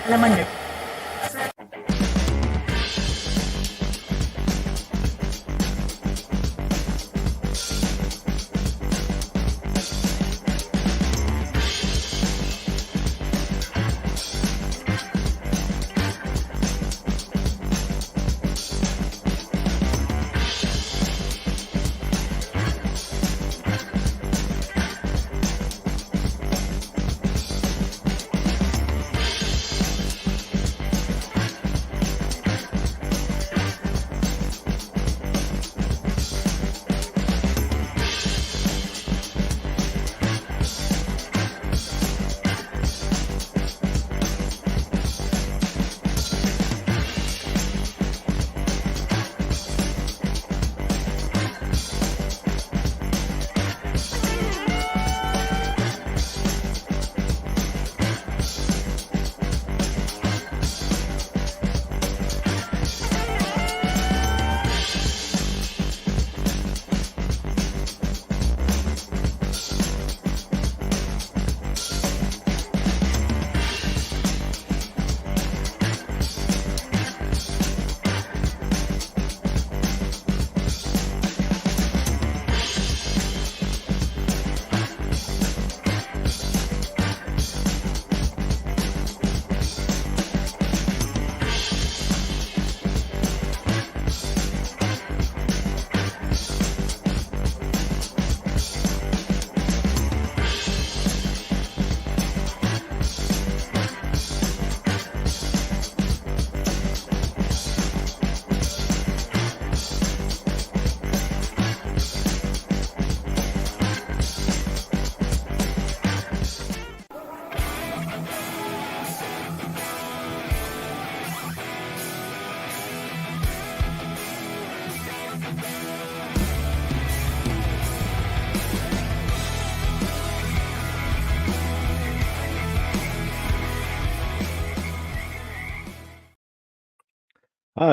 Alaman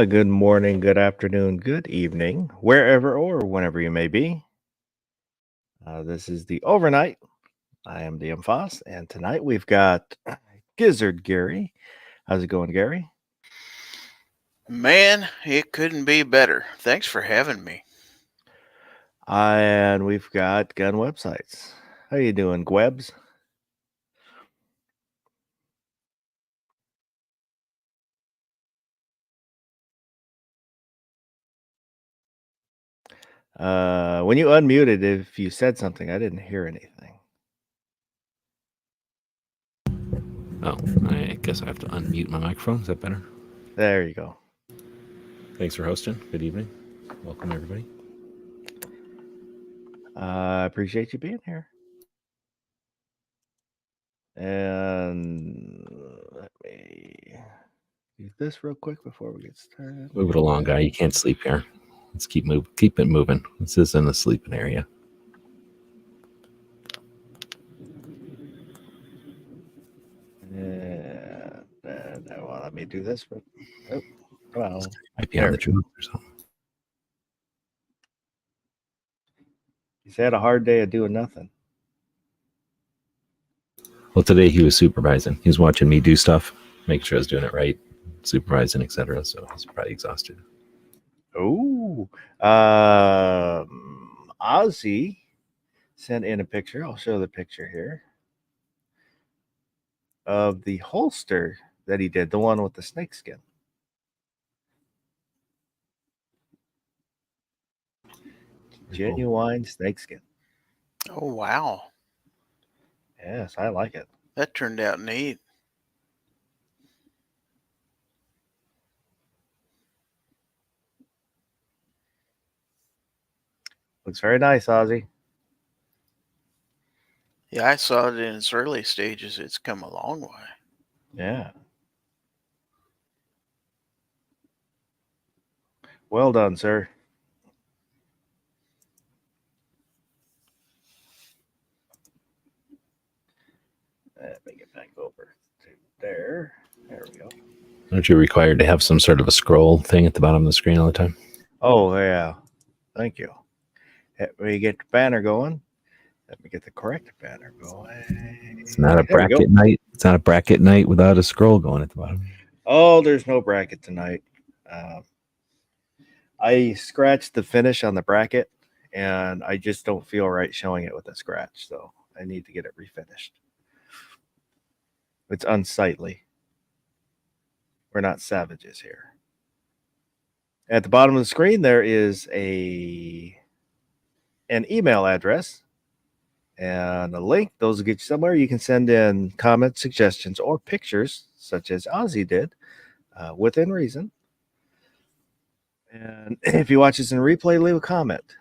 Good morning, good afternoon, good evening, wherever or whenever you may be. This is the overnight. I am DM Foss, and tonight we've got Gizzard Gary. How's it going, Gary? Man, it couldn't be better. Thanks for having me. And we've got Gun Websites. How you doing, Gwebs? When you unmuted, if you said something, I didn't hear anything. Oh, I guess I have to unmute my microphone. Is that better? There you go. Thanks for hosting. Good evening. Welcome, everybody. I appreciate you being here. And let me do this real quick before we get started. Move it along, guy. You can't sleep here. Let's keep it moving. This isn't a sleeping area. Let me do this. Oh, well, might be on the truth or something. He's had a hard day of doing nothing. Well, today he was supervising. He was watching me do stuff, making sure I was doing it right, supervising, etc. So he's probably exhausted. Oh, Ozzy sent in a picture. I'll show the picture here of the holster that he did, the one with the snakeskin. Genuine snakeskin. Oh, wow. Yes, I like it. That turned out neat. Looks very nice, Ozzy. Yeah, I saw it in its early stages. It's come a long way. Yeah. Well done, sir. Let me get back over to there. There we go. Aren't you required to have some sort of a scroll thing at the bottom of the screen all the time? Oh, yeah. Thank you. Let me get the banner going. Let me get the correct banner going. It's not a bracket night. It's not a bracket night without a scroll going at the bottom. Oh, there's no bracket tonight. I scratched the finish on the bracket, and I just don't feel right showing it with a scratch, so I need to get it refinished. It's unsightly. We're not savages here. At the bottom of the screen, there is an email address and a link. Those will get you somewhere. You can send in comments, suggestions, or pictures, such as Ozzy did, within reason. And if you watch this in replay, leave a comment.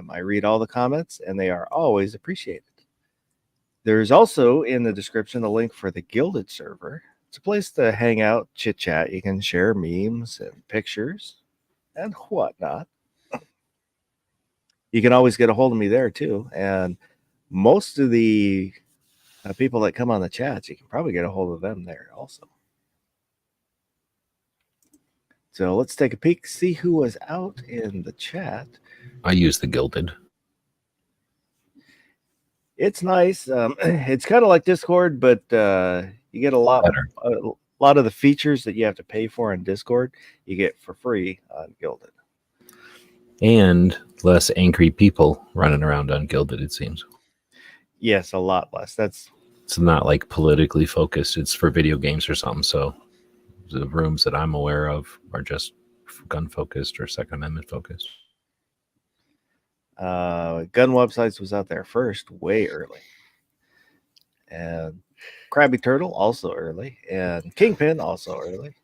I read all the comments, and they are always appreciated. There's also in the description a link for the Gilded server. It's a place to hang out, chit chat. You can share memes and pictures and whatnot. You can always get a hold of me there too. And most of the people that come on the chats, you can probably get a hold of them there also. So let's take a peek, see who was out in the chat. I use the Gilded. It's nice. It's kind of like Discord, but you get a lot of the features that you have to pay for on Discord, you get for free on Gilded. And less angry people running around on Gilded, it seems. Yes, a lot less. It's not like politically focused. It's for video games or something. So the rooms that I'm aware of are just gun focused or Second Amendment focused. Gun Websites was out there first, way early. And Krabby Turtle also early. And Kingpin also early.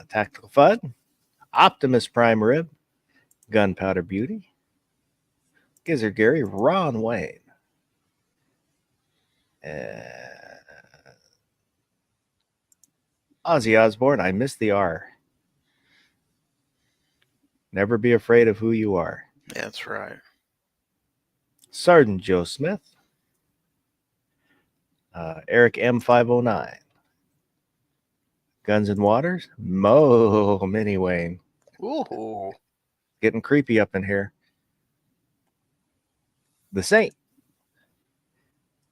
Tactical Fun, Optimus Prime Rib, Gunpowder Beauty, Gizzard Gary, Ron Wayne, and Ozzy Osbourne. I missed the R. Never be afraid of who you are. That's right. Sergeant Joe Smith, Eric M509, Guns and Waters, Mo Mini Wayne. Ooh. Getting creepy up in here. The Saint.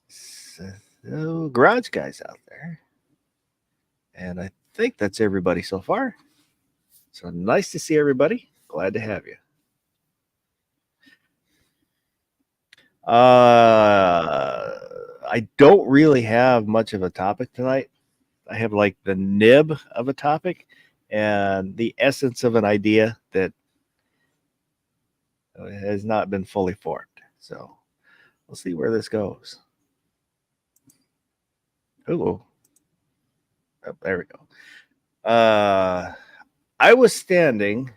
So, Garage Guys out there. And I think that's everybody so far. So nice to see everybody. Glad to have you. I don't really have much of a topic tonight. I have like the nib of a topic and the essence of an idea that has not been fully formed. So we'll see where this goes. Oh, there we go. I was standing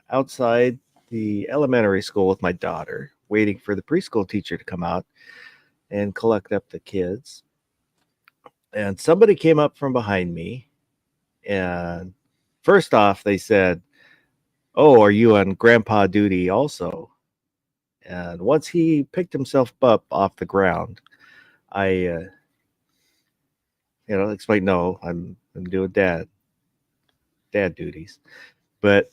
outside the elementary school with my daughter, waiting for the preschool teacher to come out and collect up the kids. And somebody came up from behind me. And first off, they said, "Oh, are you on grandpa duty also?" And once he picked himself up off the ground, I explained, "No, I'm doing dad duties." But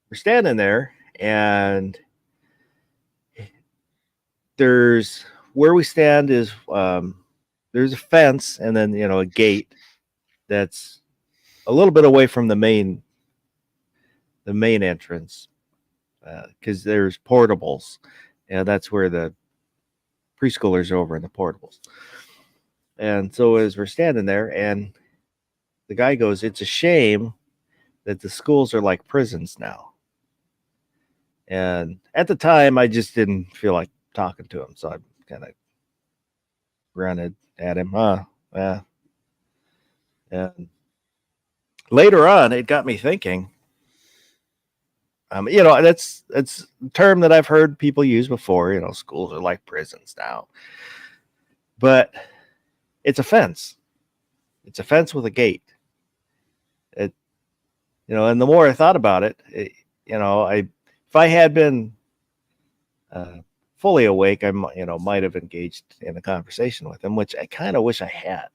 we're standing there, and there's where we stand is there's a fence, and then a gate that's a little bit away from the main entrance, because there's portables, and that's where the preschoolers are, over in the portables. And so as we're standing there, and the guy goes, "It's a shame that the schools are like prisons now." And at the time, I just didn't feel like talking to him, so I kind of grunted at him. Yeah. And later on, it got me thinking. That's a term that I've heard people use before. Schools are like prisons now, but it's a fence. It's a fence with a gate. And the more I thought about it, if I had been fully awake, I might have engaged in a conversation with him, which I kind of wish I had.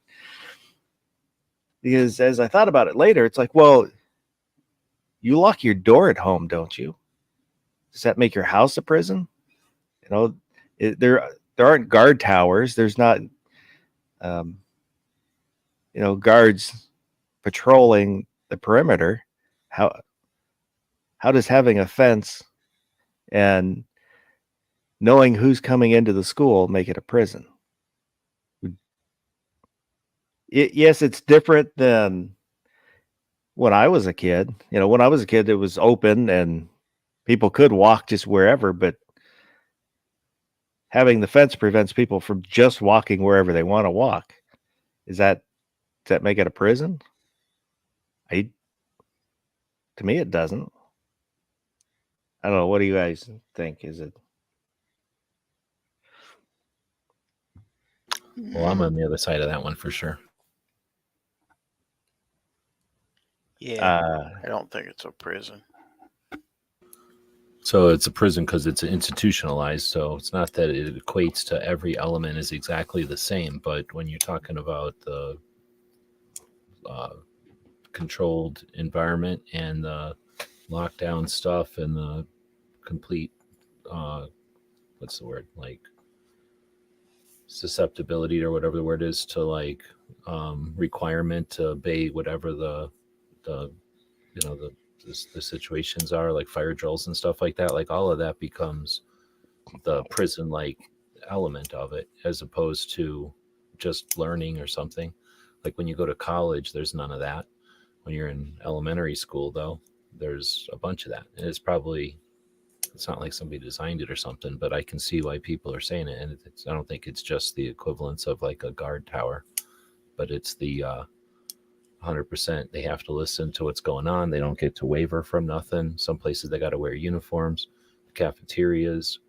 Because as I thought about it later, it's like, well, you lock your door at home, don't you? Does that make your house a prison? There there aren't guard towers. There's not, guards patrolling the perimeter. How does having a fence and knowing who's coming into the school make it a prison? Yes, it's different than when I was a kid. When I was a kid, it was open and people could walk just wherever, but having the fence prevents people from just walking wherever they want to walk. Does that make it a prison? To me, it doesn't. I don't know. What do you guys think? Is it? Well, I'm on the other side of that one for sure. Yeah, I don't think it's a prison. So it's a prison because it's institutionalized. So it's not that it equates to every element is exactly the same. But when you're talking about the controlled environment and the lockdown stuff and the complete, what's the word? Like susceptibility or whatever the word is to like requirement to obey whatever the situations are, like fire drills and stuff like that. Like all of that becomes the prison like element of it, as opposed to just learning or something. Like when you go to college, there's none of that. When you're in elementary school, though, there's a bunch of that. And it's not like somebody designed it or something, but I can see why people are saying it. And I don't think it's just the equivalence of like a guard tower, but it's the 100%. They have to listen to what's going on. They don't get to waiver from nothing. Some places they got to wear uniforms, cafeterias.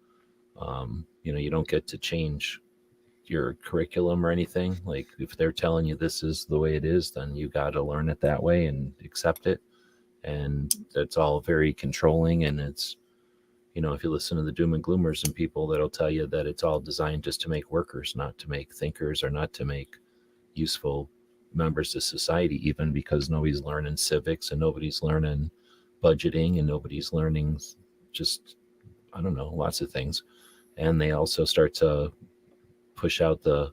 You don't get to change your curriculum or anything. Like if they're telling you this is the way it is, then you got to learn it that way and accept it. And that's all very controlling. And it's, if you listen to the doom and gloomers and people that'll tell you that it's all designed just to make workers, not to make thinkers or not to make useful members of society, even, because nobody's learning civics and nobody's learning budgeting and nobody's learning just, I don't know, lots of things. And they also start to push out the,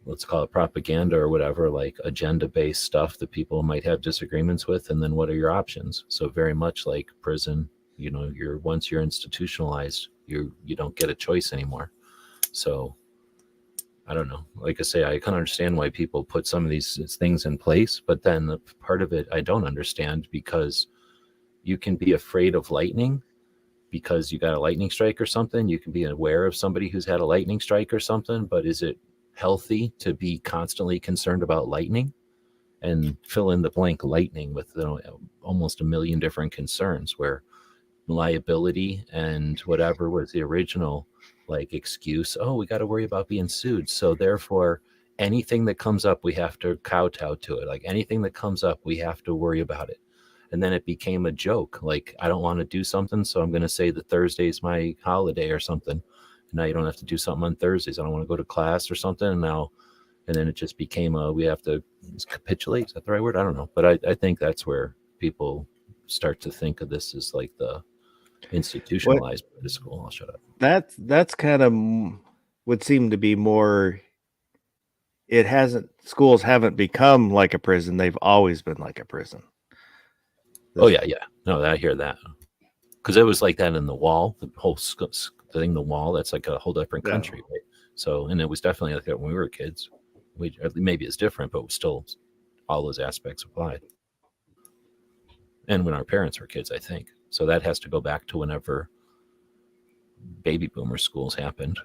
let's call it propaganda or whatever, like agenda-based stuff that people might have disagreements with. And then what are your options? So very much like prison, once you're institutionalized, you don't get a choice anymore. So I don't know. Like I say, I can understand why people put some of these things in place, but then the part of it I don't understand, because you can be afraid of lightning because you got a lightning strike or something. You can be aware of somebody who's had a lightning strike or something, but is it healthy to be constantly concerned about lightning? And fill in the blank lightning with almost a million different concerns, where liability and whatever was the original like excuse. Oh, we got to worry about being sued, so therefore anything that comes up we have to kowtow to it. Like anything that comes up we have to worry about it. And then it became a joke. Like, I don't want to do something, so I'm going to say that Thursday's my holiday or something. And now you don't have to do something on Thursdays. I don't want to go to class or something. And then it just became we have to capitulate. Is that the right word? I don't know. But I think that's where people start to think of this as like the institutionalized part of school. I'll shut up. That's kind of would seem to be more. Schools haven't become like a prison. They've always been like a prison. Oh yeah. No, I hear that, because it was like that in the Wall, the whole thing. The Wall, that's like a whole different country, right? So, and it was definitely like that when we were kids. Maybe it's different, but still, all those aspects applied. And when our parents were kids, I think. So that has to go back to whenever baby boomer schools happened,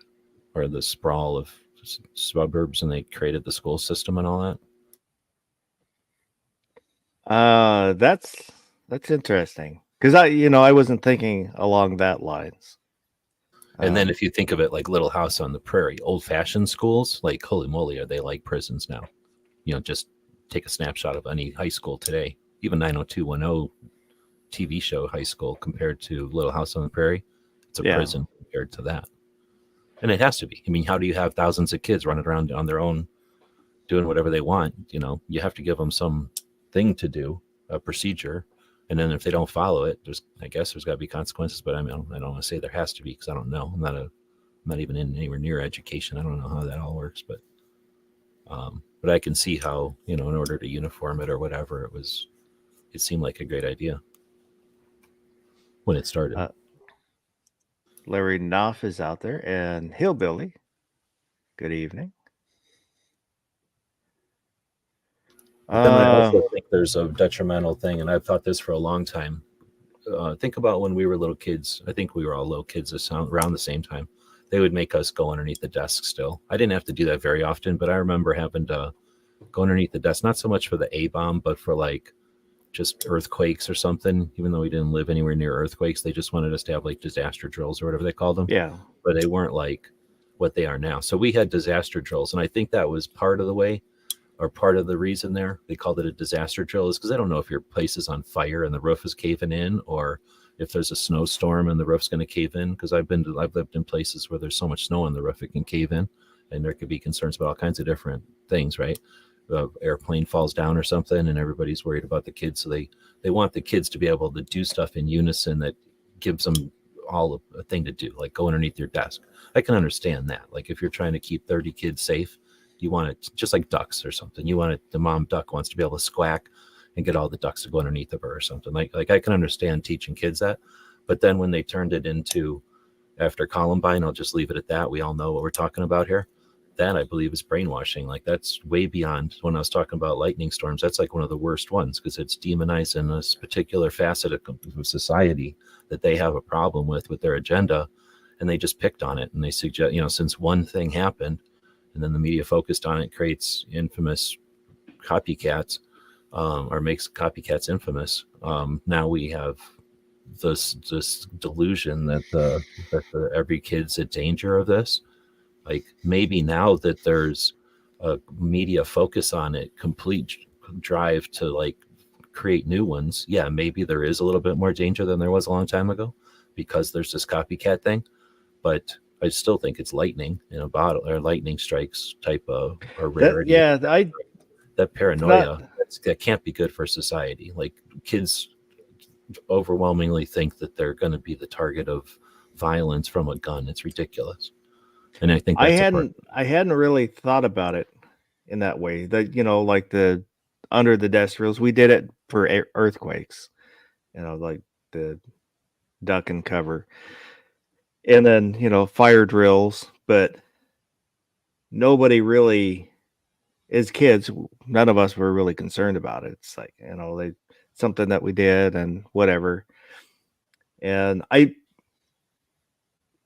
or the sprawl of suburbs, and they created the school system and all that. That's interesting, because I wasn't thinking along that lines. And then if you think of it like Little House on the Prairie, old-fashioned schools, like holy moly, are they like prisons now? Just take a snapshot of any high school today, even 90210 TV show high school compared to Little House on the Prairie. It's a prison compared to that. And it has to be. I mean, how do you have thousands of kids running around on their own doing whatever they want? You have to give them some thing to do, a procedure. And then if they don't follow it, there's got to be consequences. But I don't want to say there has to be, because I don't know. I'm not a not even in anywhere near education. I don't know how that all works, but I can see how, you know, in order to uniform it or whatever, it seemed like a great idea when it started. Larry Knopf is out there, and Hillbilly. Good evening. But then I also think there's a detrimental thing, and I've thought this for a long time. Think about when we were little kids. I think we were all little kids around the same time. They would make us go underneath the desk still. I didn't have to do that very often, but I remember having to go underneath the desk, not so much for the A-bomb, but for like just earthquakes or something. Even though we didn't live anywhere near earthquakes, they just wanted us to have like disaster drills or whatever they called them. Yeah. But they weren't like what they are now. So we had disaster drills, and I think that was part of the way, or part of the reason there they called it a disaster drill, is because I don't know if your place is on fire and the roof is caving in, or if there's a snowstorm and the roof's going to cave in. Because I've lived in places where there's so much snow on the roof it can cave in, and there could be concerns about all kinds of different things, right? Airplane falls down or something, and everybody's worried about the kids, so they want the kids to be able to do stuff in unison that gives them all a thing to do, like go underneath your desk. I can understand that. Like if you're trying to keep 30 kids safe, you want it just like ducks or something. You want it, the mom duck wants to be able to squawk and get all the ducks to go underneath of her or something. Like I can understand teaching kids that. But then when they turned it into, after Columbine, I'll just leave it at that. We all know what we're talking about here. That I believe is brainwashing. Like that's way beyond when I was talking about lightning storms. That's like one of the worst ones, because it's demonizing this particular facet of society that they have a problem with their agenda. And they just picked on it. And they suggest, you know, since one thing happened, and then the media focused on it, creates infamous copycats, or makes copycats infamous. Now we have this delusion that every kid's a danger of this. Like maybe now that there's a media focus on it, complete drive to like create new ones. Yeah, maybe there is a little bit more danger than there was a long time ago because there's this copycat thing, but I still think it's lightning in a bottle, or lightning strikes type of a rarity. That paranoia, that can't be good for society. Like kids overwhelmingly think that they're going to be the target of violence from a gun. It's ridiculous. And I think I hadn't really thought about it in that way. That, you know, like the under the desk drills, we did it for earthquakes. You know, like the duck and cover. And then, you know, fire drills, but nobody really, as kids, none of us were really concerned about it. It's like, you know, something that we did and whatever. And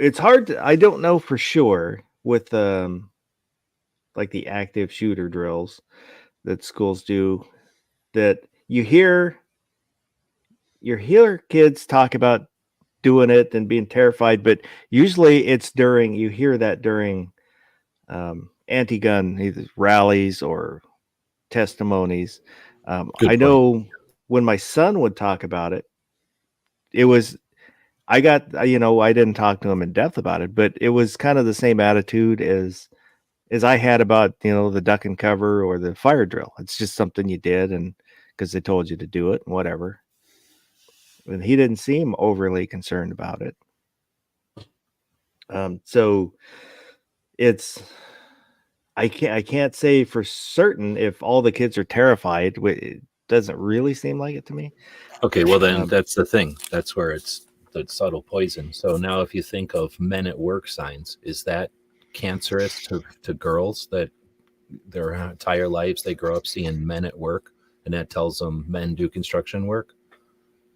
it's hard to, I don't know for sure with like the active shooter drills that schools do, that you hear kids talk about doing it and being terrified, but usually it's you hear that during anti-gun either rallies or testimonies. I know when my son would talk about it, I didn't talk to him in depth about it, but it was kind of the same attitude as I had about, you know, the duck and cover or the fire drill. It's just something you did, and because they told you to do it and whatever. And he didn't seem overly concerned about it. So I can't say for certain if all the kids are terrified. It doesn't really seem like it to me. Okay, well then that's the thing. That's where it's the subtle poison. So now if you think of men at work signs, is that cancerous to girls, that their entire lives they grow up seeing men at work, and that tells them men do construction work?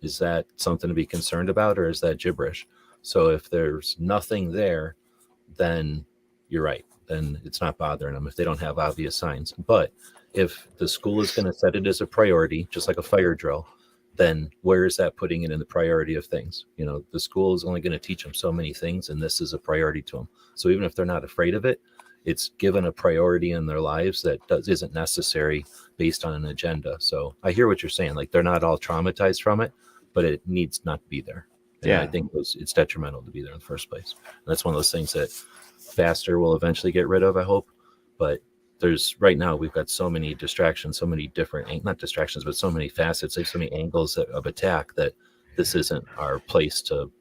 Is that something to be concerned about, or is that gibberish? So if there's nothing there, then you're right. Then it's not bothering them if they don't have obvious signs. But if the school is going to set it as a priority, just like a fire drill, then where is that putting it in the priority of things? You know, the school is only going to teach them so many things, and this is a priority to them. So even if they're not afraid of it, it's given a priority in their lives that isn't necessary based on an agenda. So I hear what you're saying. Like they're not all traumatized from it, but it needs not to be there. And I think it's detrimental to be there in the first place. And that's one of those things that faster will eventually get rid of, I hope. But right now we've got so many distractions, so many different, not distractions, but so many facets, like so many angles of attack, that this isn't our place to,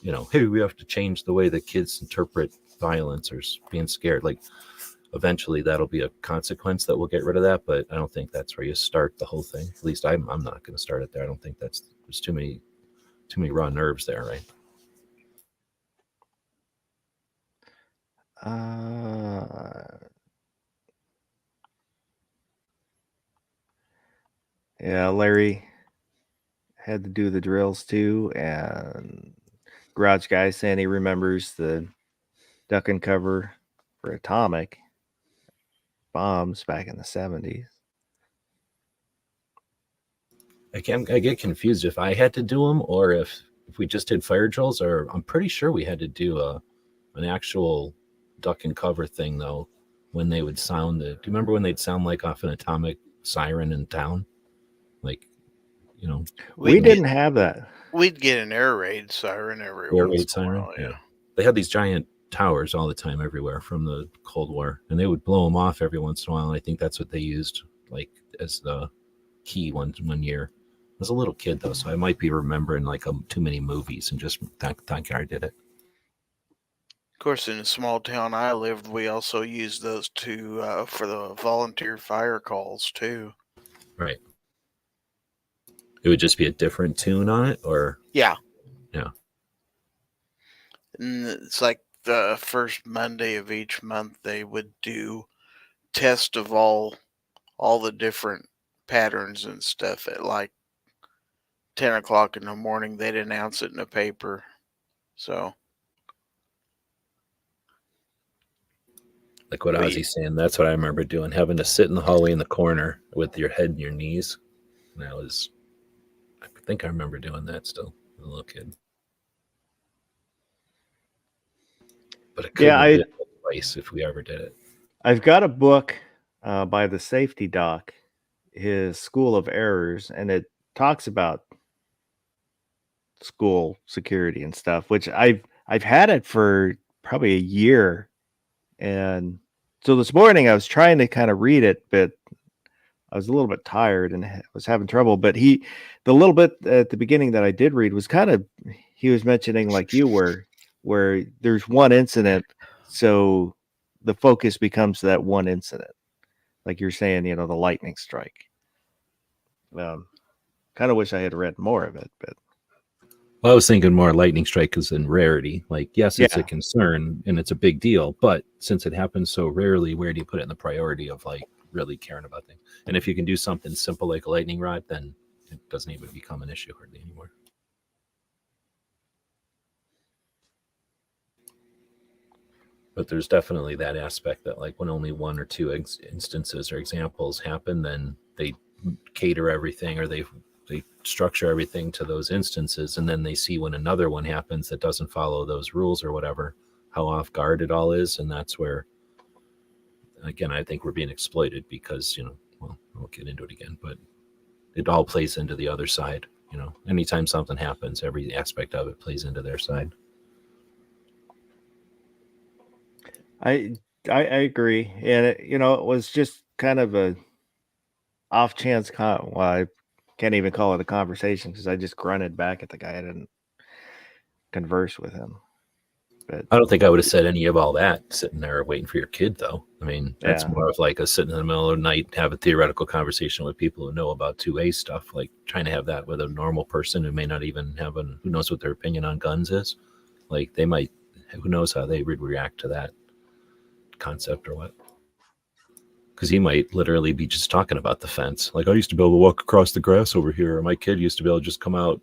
you know, hey, we have to change the way that kids interpret violence or being scared. Like eventually that'll be a consequence that will get rid of that, but I don't think that's where you start the whole thing. At least I'm not going to start it there. I don't think there's too many raw nerves there, right? Yeah, Larry had to do the drills too, and Garage Guy saying he remembers the duck and cover for atomic bombs back in the 70s. I get confused if I had to do them or if we just did fire drills, or I'm pretty sure we had to do an actual duck and cover thing though, when they would sound do you remember when they'd sound like off an atomic siren in town? Like, you know, We didn't have that. We'd get an air raid siren every air once raid in a siren. while, Yeah. They had these giant towers all the time everywhere from the Cold War, and they would blow them off every once in a while. And I think that's what they used like as the key one year. I was a little kid though, so I might be remembering like too many movies and just thank God I did it. Of course, in the small town I lived, we also used those for the volunteer fire calls too. Right. It would just be a different tune on it, or yeah. And it's like the first Monday of each month they would do test of all the different patterns and stuff at like 10 o'clock in the morning. They'd announce it in the paper. So like what Ozzy's saying, that's what I remember doing, having to sit in the hallway in the corner with your head in your knees. And I think I remember doing that still as a little kid. But it couldn't have been twice if we ever did it. I've got a book by the Safety Doc, his School of Errors, and it talks about school security and stuff, which I've had it for probably a year. And so this morning I was trying to kind of read it, but I was a little bit tired and was having trouble. But the little bit at the beginning that I did read was he was mentioning like you were, where there's one incident. So the focus becomes that one incident. Like you're saying, the lightning strike. Kind of wish I had read more of it, but. Well, I was thinking more lightning strike is in rarity. Like, yes, it's a concern and it's a big deal, but since it happens so rarely, where do you put it in the priority of like really caring about things? And if you can do something simple like a lightning rod, then it doesn't even become an issue hardly anymore. But there's definitely that aspect that like when only one or two instances or examples happen, then they cater everything, or they structure everything to those instances, and then they see when another one happens that doesn't follow those rules or whatever, how off guard it all is. And that's where, again, I think we're being exploited because, well, I won't get into it again, but it all plays into the other side. Anytime something happens, every aspect of it plays into their side. I agree, and it was just kind of a off chance. Well, I can't even call it a conversation because I just grunted back at the guy. I didn't converse with him. But I don't think I would have said any of all that sitting there waiting for your kid, though. I mean, that's more of like a sitting in the middle of the night, have a theoretical conversation with people who know about 2A stuff, like trying to have that with a normal person who may not even have who knows what their opinion on guns is. Like they might, who knows how they would react to that concept or what. Because he might literally be just talking about the fence. Like, I used to be able to walk across the grass over here. Or my kid used to be able to just come out,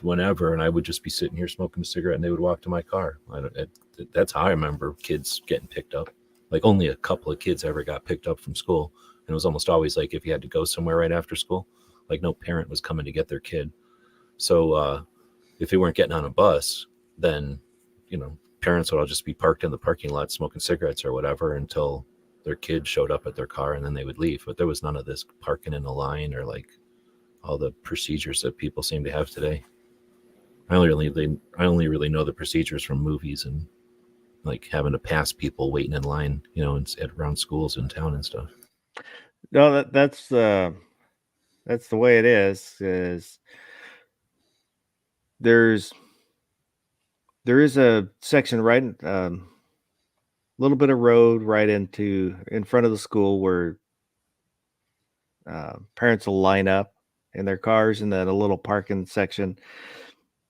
whenever, and I would just be sitting here smoking a cigarette and they would walk to my car. That's how I remember kids getting picked up. Like only a couple of kids ever got picked up from school. And it was almost always like if you had to go somewhere right after school, like no parent was coming to get their kid. So if they weren't getting on a bus, then, parents would all just be parked in the parking lot smoking cigarettes or whatever until their kid showed up at their car, and then they would leave. But there was none of this parking in a line or like all the procedures that people seem to have today. I only really know the procedures from movies and like having to pass people waiting in line, around schools in town and stuff. No, that's the way it is. There is a section right little bit of road right in front of the school where parents will line up in their cars, and then a little parking section.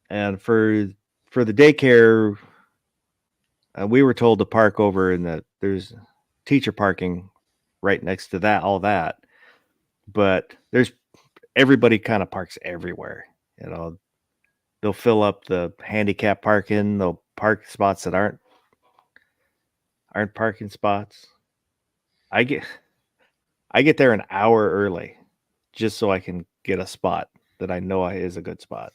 And for the daycare, we were told to park over in there's teacher parking right next to all that. But everybody kind of parks everywhere. They'll fill up the handicap parking. They'll park spots that aren't parking spots. I get there an hour early just so I can get a spot that I know is a good spot.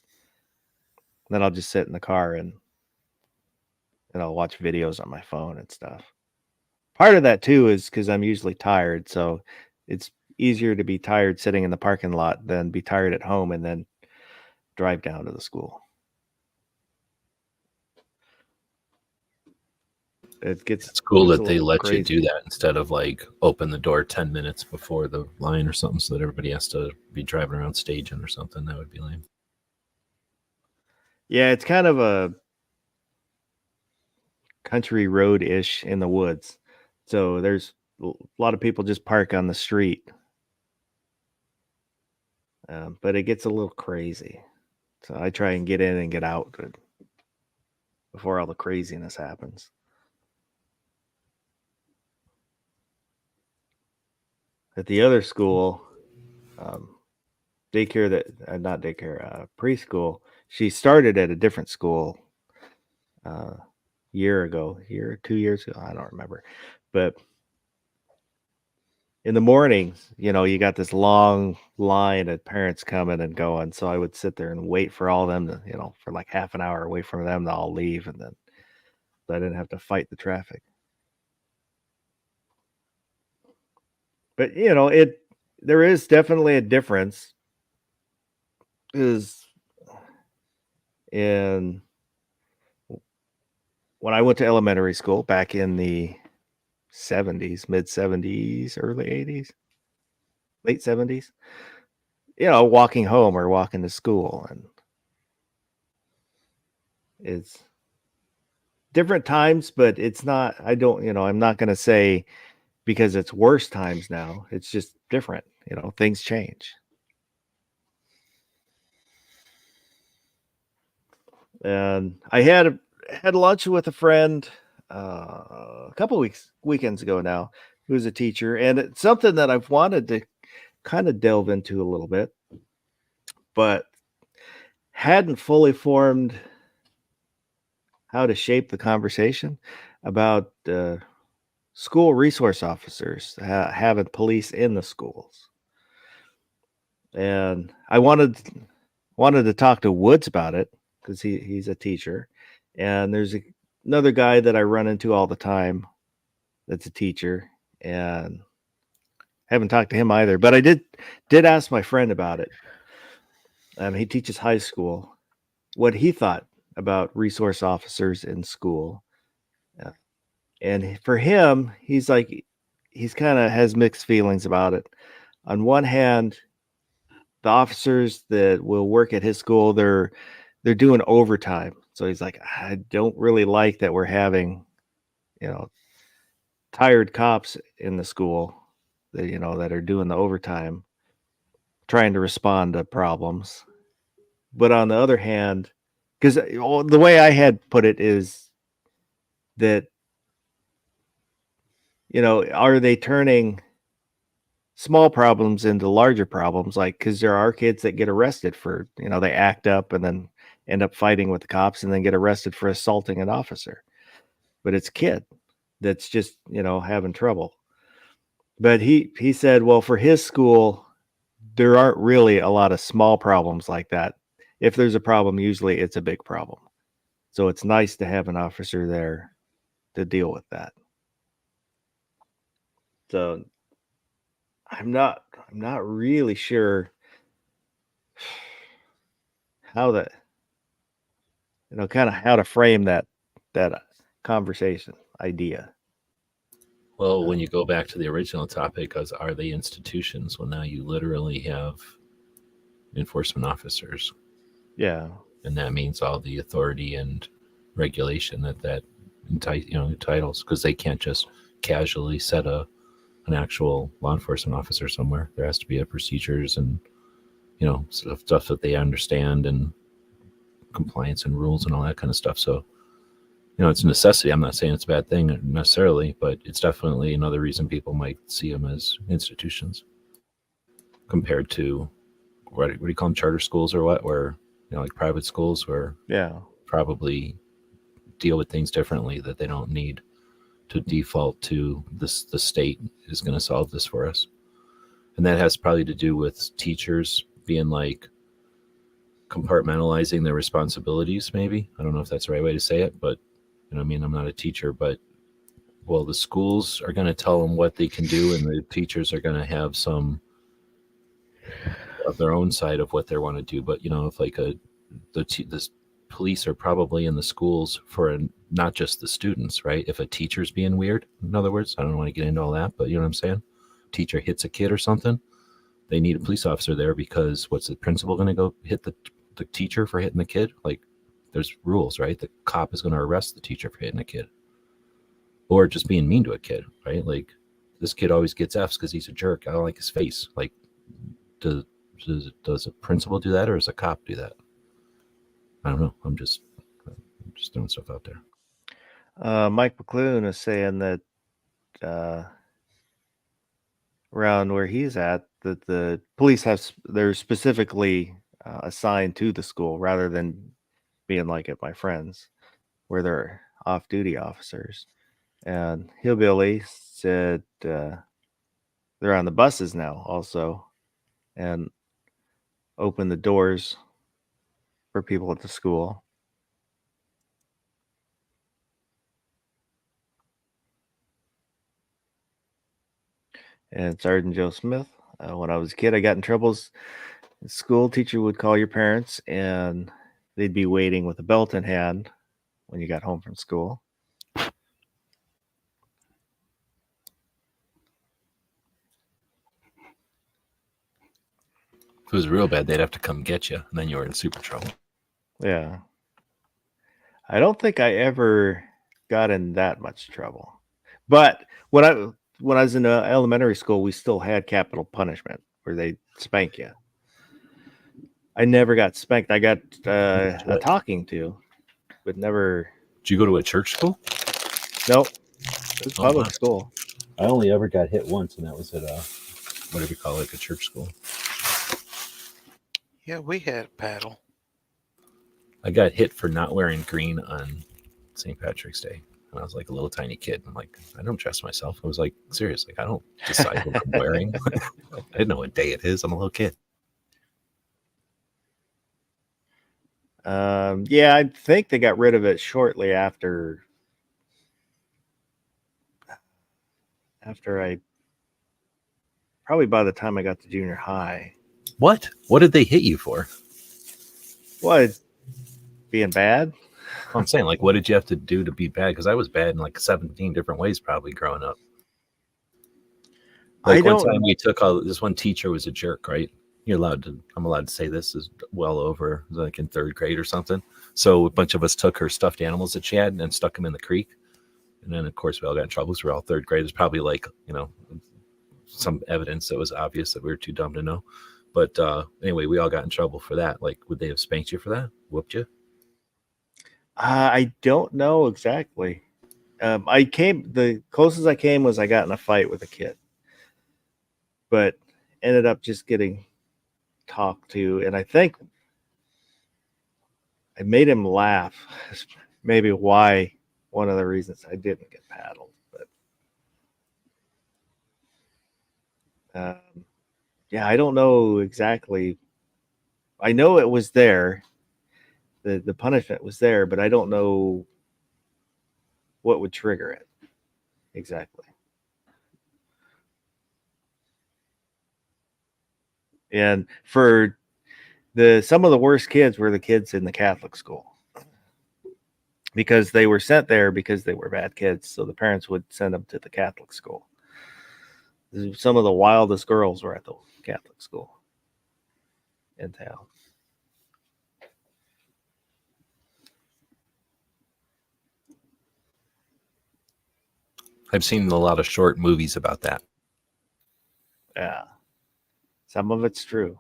Then I'll just sit in the car and I'll watch videos on my phone and stuff. Part of that too is because I'm usually tired, so it's easier to be tired sitting in the parking lot than be tired at home and then drive down to the school. It's cool that they let you do that instead of like open the door 10 minutes before the line or something, so that everybody has to be driving around staging or something. That would be lame. Yeah, it's kind of a country road-ish in the woods. So there's a lot of people just park on the street. But it gets a little crazy. So I try and get in and get out before all the craziness happens. At the other school, preschool, she started at a different school 2 years ago, I don't remember. But in the mornings, you got this long line of parents coming and going. So I would sit there and wait for all of them to, for like half an hour, wait for them to all leave. And then I didn't have to fight the traffic. But, there is definitely a difference is when I went to elementary school back in the 70s, mid 70s, early 80s, late 70s, walking home or walking to school, and it's different times, but it's not, I'm not going to say because it's worse times now. It's just different. Things change. And I had lunch with a friend a couple weekends ago now, who's a teacher, and it's something that I've wanted to kind of delve into a little bit, but hadn't fully formed how to shape the conversation about school resource officers, having police in the schools. And I wanted to talk to Woods about it because he's a teacher, and there's another guy that I run into all the time that's a teacher, and haven't talked to him either. But I did ask my friend about it. He teaches high school, what he thought about resource officers in school. And for him, he's kind of has mixed feelings about it. On one hand, the officers that will work at his school, they're doing overtime. So he's like, I don't really like that we're having, tired cops in the school that, that are doing the overtime, trying to respond to problems. But on the other hand, because the way I had put it is that, are they turning small problems into larger problems? Like, because there are kids that get arrested for, they act up and then end up fighting with the cops and then get arrested for assaulting an officer. But it's a kid that's just, having trouble. But he said, well, for his school, there aren't really a lot of small problems like that. If there's a problem, usually it's a big problem. So it's nice to have an officer there to deal with that. So I'm not really sure how that, kind of how to frame that conversation idea. Well, when you go back to the original topic, are they institutions? Well, now you literally have enforcement officers. Yeah. And that means all the authority and regulation that titles, because they can't just casually set an actual law enforcement officer somewhere. There has to be a procedures and stuff that they understand, and compliance and rules and all that kind of stuff. So it's a necessity. I'm not saying it's a bad thing necessarily, but it's definitely another reason people might see them as institutions compared to what do you call them, charter schools or what, where like private schools where probably deal with things differently, that they don't need to default to this. The state is going to solve this for us, and that has probably to do with teachers being like compartmentalizing their responsibilities. Maybe, I don't know if that's the right way to say it, but I'm not a teacher, but the schools are going to tell them what they can do, and the teachers are going to have some of their own side of what they want to do. But if like the police are probably in the schools for not just the students, right? If a teacher's being weird, in other words, I don't want to get into all that, but you know what I'm saying? Teacher hits a kid or something, they need a police officer there, because what's the principal going to go hit the teacher for hitting the kid? Like, there's rules, right? The cop is going to arrest the teacher for hitting a kid or just being mean to a kid, right? Like, this kid always gets F's because he's a jerk. I don't like his face. Like, does a principal do that, or does a cop do that? I don't know. I'm just throwing stuff out there. Mike McClune is saying that around where he's at, that the police they're specifically assigned to the school rather than being like at my friend's, where they're off-duty officers. And Hillbilly said they're on the buses now also, and open the doors for people at the school. And Sergeant Joe Smith, when I was a kid, I got in troubles. The school teacher would call your parents, and they'd be waiting with a belt in hand when you got home from school. If it was real bad, they'd have to come get you, and then you were in super trouble. Yeah. I don't think I ever got in that much trouble. But when I was in elementary school, we still had capital punishment where they spank you. I never got spanked. I got a talking to, but never. Did you go to a church school? Nope. It was public school. I only ever got hit once, and that was at whatever you call it, a church school. Yeah, we had a paddle. I got hit for not wearing green on St. Patrick's Day when I was like a little tiny kid. I'm like, I don't dress myself. I was like, seriously, I don't decide what I'm wearing. I didn't know what day it is. I'm a little kid. Yeah, I think they got rid of it shortly after probably by the time I got to junior high. What did they hit you for? What, being bad? I'm saying, like, what did you have to do to be bad? Because I was bad in like 17 different ways probably growing up. Like, one time we took this one teacher was a jerk, right? I'm allowed to say this is well over, like in third grade or something. So a bunch of us took her stuffed animals that she had and stuck them in the creek. And then, of course, we all got in trouble. So we're all third grade. There's probably like, some evidence that was obvious that we were too dumb to know. But anyway, we all got in trouble for that. Like, would they have spanked you for that? Whooped you? I don't know exactly. The closest I came was I got in a fight with a kid, but ended up just getting talked to. And I think I made him laugh. Maybe why one of the reasons I didn't get paddled. But yeah, I don't know exactly. I know it was there. The punishment was there, but I don't know what would trigger it exactly. And for some of the worst kids were the kids in the Catholic school, because they were sent there because they were bad kids. So the parents would send them to the Catholic school. Some of the wildest girls were at the Catholic school in town. I've seen a lot of short movies about that. Yeah. Some of it's true.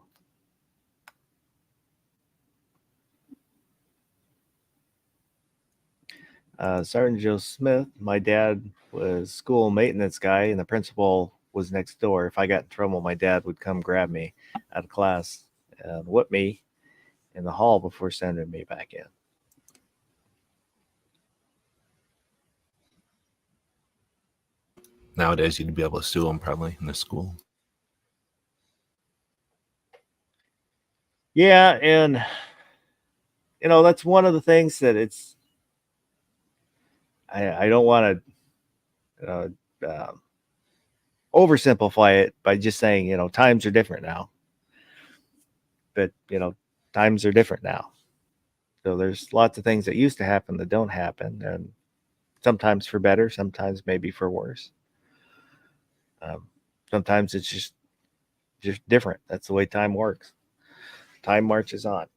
Sergeant Joe Smith, my dad was school maintenance guy, and the principal was next door. If I got in trouble, my dad would come grab me out of class and whip me in the hall before sending me back in. Nowadays, you'd be able to sue them probably in the school. Yeah, and that's one of the things that I don't want to oversimplify it by just saying times are different now. But times are different now. So there's lots of things that used to happen that don't happen, and sometimes for better, sometimes maybe for worse. Sometimes it's just different. That's the way time works. Time marches on.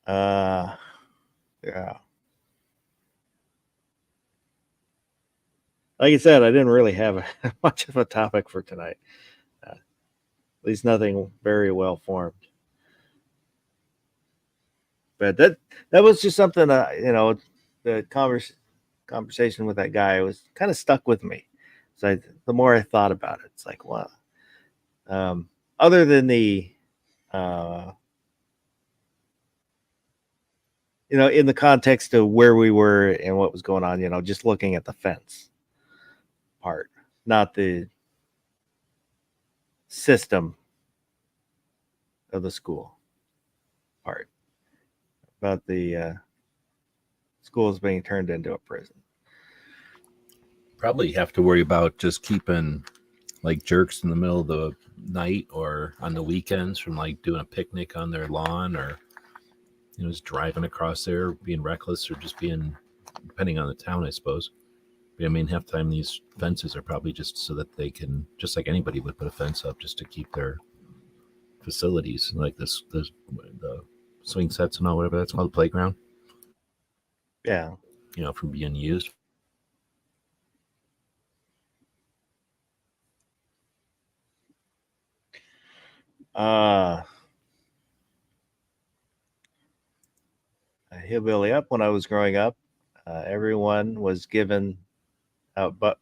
Yeah. Like I said, I didn't really have much of a topic for tonight. At least nothing very well formed. But that was just something the conversation with that guy was kind of stuck with me. So the more I thought about it, it's like, wow. Other than the in the context of where we were and what was going on, just looking at the fence part, not the system of the school part, about the schools being turned into a prison. Probably have to worry about just keeping like jerks in the middle of the night or on the weekends from like doing a picnic on their lawn, or just driving across there, being reckless, or just being, depending on the town, I suppose. But I mean, half the time these fences are probably just so that they can, just like anybody would put a fence up just to keep their facilities, like the swing sets and all, whatever that's called, the playground. Yeah. From being used. A hillbilly up when I was growing up, everyone was given out butt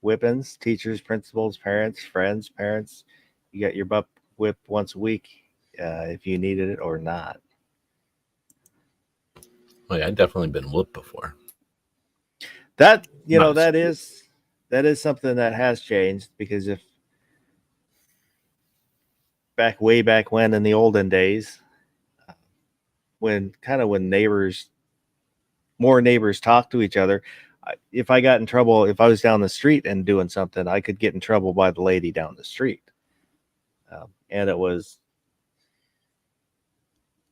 whippings, teachers, principals, parents, friends, parents. You got your butt whipped once a week if you needed it or not. Oh, yeah, I've definitely been whooped before. That that is something that has changed, because if way back when in the olden days, when more neighbors talk to each other, if I got in trouble, if I was down the street and doing something, I could get in trouble by the lady down the street, and it was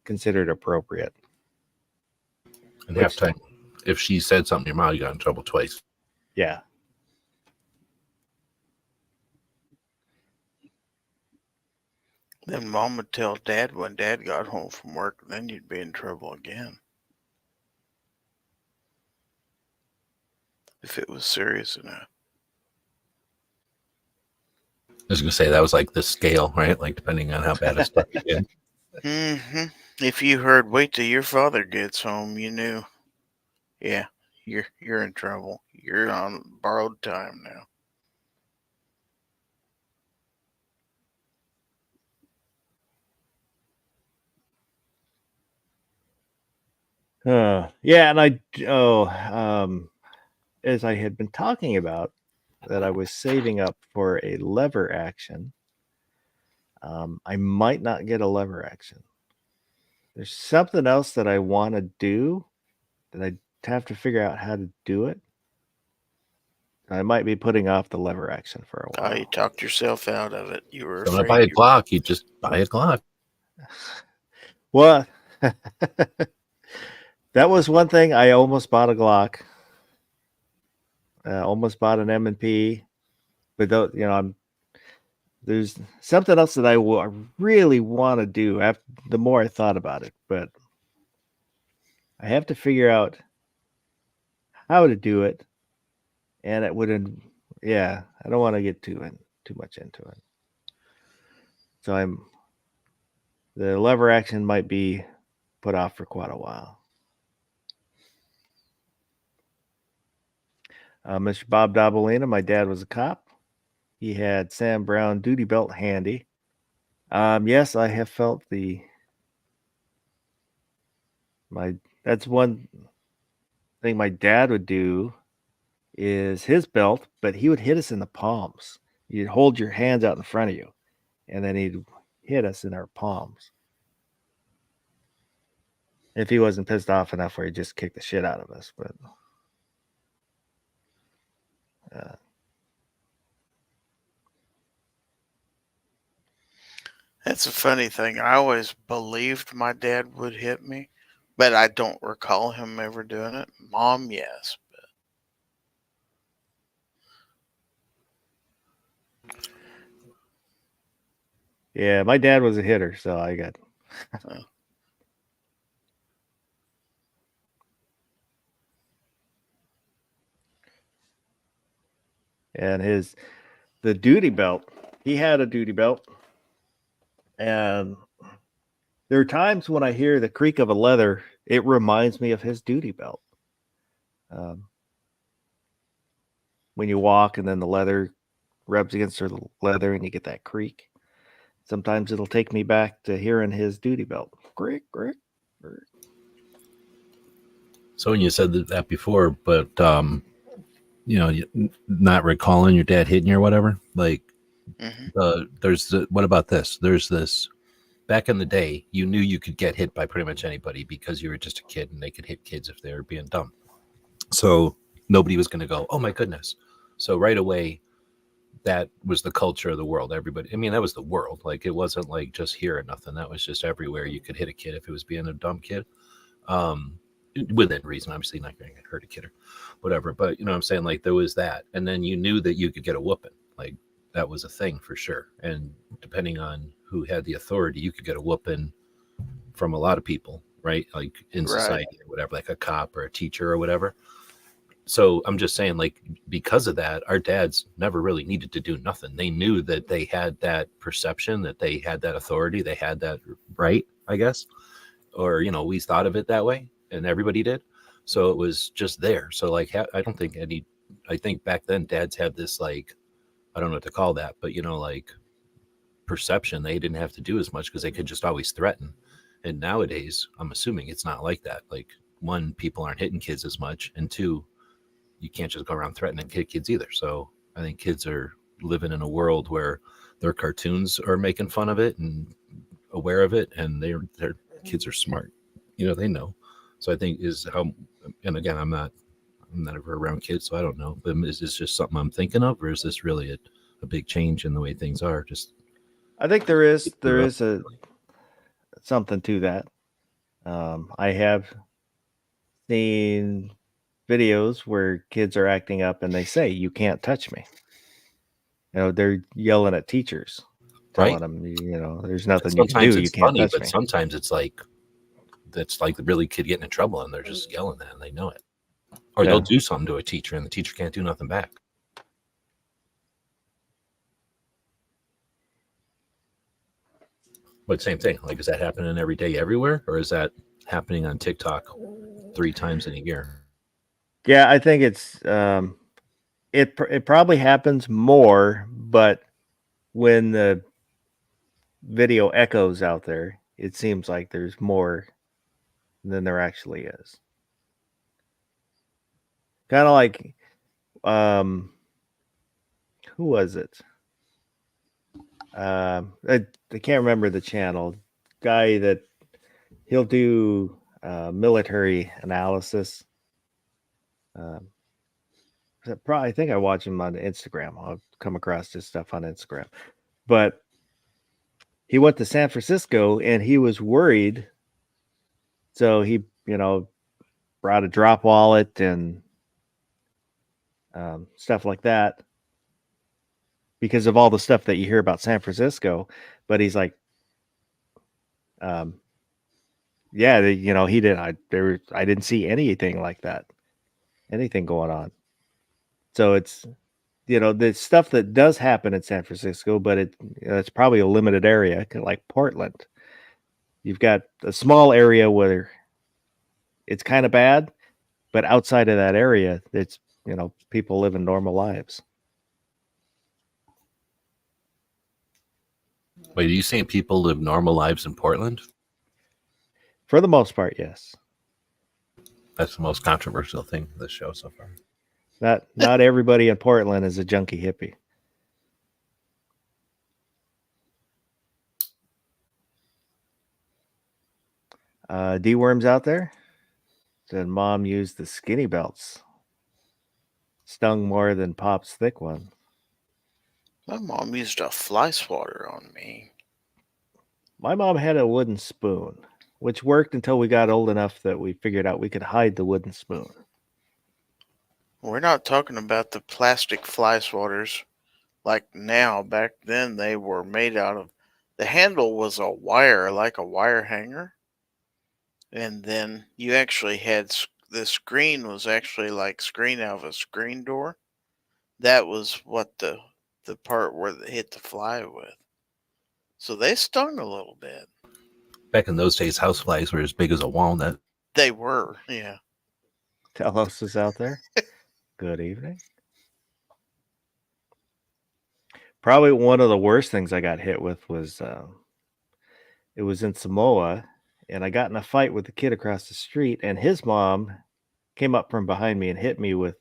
considered appropriate. And half time, if she said something to your mom, you got in trouble twice. Yeah. Then mom would tell dad when dad got home from work, then you'd be in trouble again. If it was serious enough. I was going to say that was like the scale, right? Like depending on how bad a stuff you did. Mm-hmm. If you heard, wait till your father gets home, you knew, yeah, you're in trouble. You're on borrowed time now. Yeah, and as I had been talking about, that I was saving up for a lever action. I might not get a lever action. There's something else that I want to do that I have to figure out how to do it. I might be putting off the lever action for a while. You talked yourself out of it. You were Don't afraid. buy a Glock. You just buy a Glock. Well, that was one thing. I almost bought a Glock. Almost bought an M&P, but I'm there's something else that I really want to do after the more I thought about it, but I have to figure out how to do it, and it wouldn't. Yeah, I don't want to get too much into it. So the lever action might be put off for quite a while. Mr. Bob Dabalina, my dad was a cop. He had Sam Brown duty belt handy. Yes, I have felt that's one thing my dad would do is his belt, but he would hit us in the palms. You'd hold your hands out in front of you, and then he'd hit us in our palms. If he wasn't pissed off enough where he'd just kick the shit out of us, but That's a funny thing. I always believed my dad would hit me, but I don't recall him ever doing it. Mom, yes. yeah, my dad was a hitter, so I got. And the duty belt, he had a duty belt, and there are times when I hear the creak of a leather, it reminds me of his duty belt. When you walk and then the leather rubs against the leather and you get that creak. Sometimes it'll take me back to hearing his duty belt. Creak, creak, creak. So when you said that before, but not recalling your dad hitting you or whatever, like what about this? There's this back in the day, you knew you could get hit by pretty much anybody because you were just a kid and they could hit kids if they were being dumb. So nobody was going to go, oh my goodness. So right away, that was the culture of the world. Everybody, I mean, that was the world. Like it wasn't like just here or nothing. That was just everywhere. You could hit a kid if it was being a dumb kid. Within reason, obviously not going to hurt a kid or whatever. But you know what I'm saying? Like there was that. And then you knew that you could get a whooping. Like that was a thing for sure. And depending on who had the authority, you could get a whooping from a lot of people, right? Like in society or whatever, like a cop or a teacher or whatever. So I'm just saying, like, because of that, our dads never really needed to do nothing. They knew that they had that perception, that they had that authority, they had that right, I guess. Or, we thought of it that way and everybody did. So it was just there. So like, I don't think I think back then dads had this, like, I don't know what to call that, but like perception, they didn't have to do as much because they could just always threaten. And nowadays, I'm assuming it's not like that. Like one, people aren't hitting kids as much. And two, you can't just go around threatening kids either. So I think kids are living in a world where their cartoons are making fun of it and aware of it. And their kids are smart, they know. So I think is how, and again, I'm not ever around kids, so I don't know, but is this just something I'm thinking of, or is this really a big change in the way things are? I think there is something to that. I have seen videos where kids are acting up and they say, "You can't touch me." They're yelling at teachers, telling them, there's nothing you can do. You can't touch me. But sometimes it's like the really kid getting in trouble and they're just yelling that and they know it. Or they'll do something to a teacher and the teacher can't do nothing back. But same thing. Like, is that happening every day everywhere? Or is that happening on TikTok 3 times in a year? Yeah, I think it's it probably happens more, but when the video echoes out there, it seems like there's more than there actually is. Kind of like who was it? I can't remember the channel. Guy that he'll do military analysis. I think I watch him on Instagram. I'll come across his stuff on Instagram. But he went to San Francisco and he was worried. So he, brought a drop wallet and stuff like that. because of all the stuff that you hear about San Francisco. But he's like, yeah, he didn't. I didn't see anything like that, anything going on. So it's the stuff that does happen in San Francisco, but it's probably a limited area, like Portland. You've got a small area where it's kind of bad, but outside of that area, it's people living normal lives. Wait, are you saying people live normal lives in Portland? For the most part, yes. That's the most controversial thing of this show so far. Not everybody in Portland is a junkie hippie. D-Worms out there said Mom used the skinny belts. Stung more than Pop's thick one. My mom used a fly swatter on me. My mom had a wooden spoon, which worked until we got old enough that we figured out we could hide the wooden spoon. We're not talking about the plastic fly swatters like now. Back then, they were made out of, the handle was a wire, like a wire hanger. And then you actually had, the screen was actually like screen out of a screen door. That was what the part where they hit the fly with. So they stung a little bit. Back in those days, houseflies were as big as a walnut. They were, yeah. Telos is out there. Good evening. Probably one of the worst things I got hit with was it was in Samoa, and I got in a fight with the kid across the street, and his mom came up from behind me and hit me with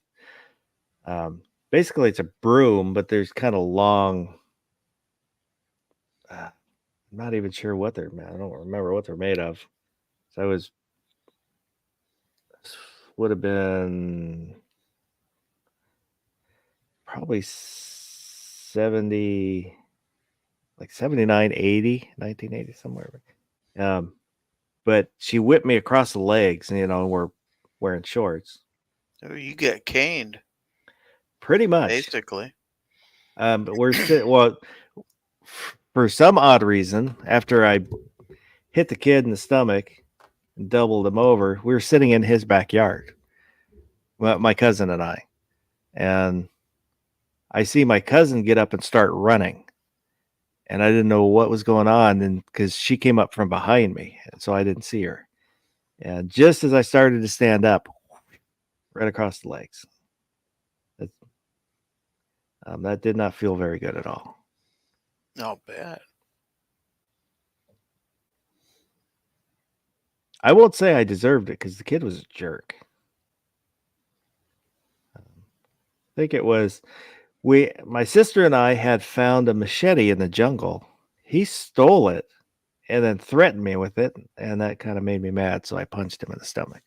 basically it's a broom, but there's kind of long. I'm not even sure what they're made. I don't remember what they're made of. So would have been probably 70, like 79, 80, 1980, somewhere. But she whipped me across the legs, and we're wearing shorts. Oh, you get caned. Pretty much. Basically. But we're for some odd reason, after I hit the kid in the stomach and doubled him over, we were sitting in his backyard. Well, my cousin and I. And I see my cousin get up and start running. And I didn't know what was going on, and because she came up from behind me, and so I didn't see her. And just as I started to stand up, right across the legs. That did not feel very good at all. Not bad. I won't say I deserved it because the kid was a jerk. I think it was my sister and I had found a machete in the jungle. He stole it and then threatened me with it, and that kind of made me mad, so I punched him in the stomach.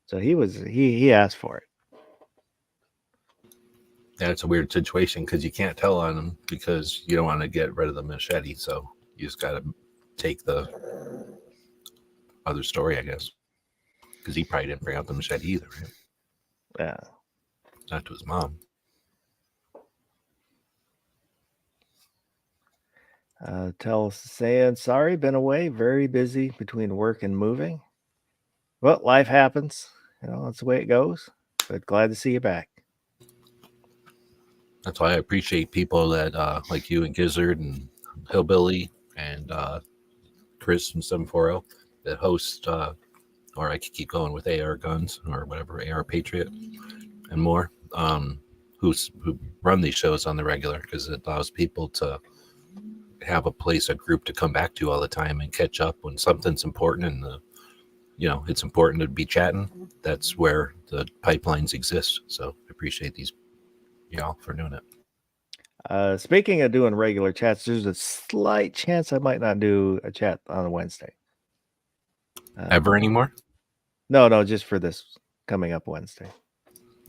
So he asked for it. Yeah, it's a weird situation because you can't tell on him because you don't want to get rid of the machete. So you just got to take the other story, I guess, because he probably didn't bring out the machete either, right? Yeah. Not to his mom. Tell us saying, sorry, been away, very busy between work and moving. Well, life happens. That's the way it goes. But glad to see you back. That's why I appreciate people that like you and Gizzard and Hillbilly and Chris from 740 that host, or I could keep going with AR Guns or whatever, AR Patriot and more, who run these shows on the regular, because it allows people to have a place, a group to come back to all the time and catch up when something's important and it's important to be chatting. That's where the pipelines exist. So I appreciate these y'all for doing it. Speaking of doing regular chats, there's a slight chance I might not do a chat on a Wednesday. Ever anymore? No, just for this coming up Wednesday.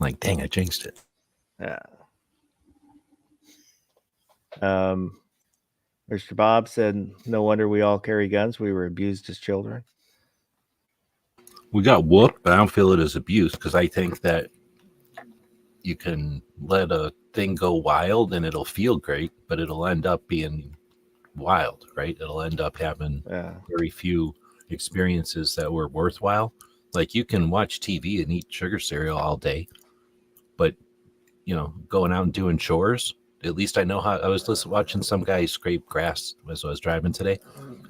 Like, dang, I jinxed it. Yeah. Mr. Bob said, no wonder we all carry guns. We were abused as children. We got whooped, but I don't feel it as abuse because I think that, you can let a thing go wild and it'll feel great, but it'll end up being wild, right? It'll end up having Yeah. very few experiences that were worthwhile. Like you can watch TV and eat sugar cereal all day, but going out and doing chores. At least I know how. I was watching some guy scrape grass as I was driving today,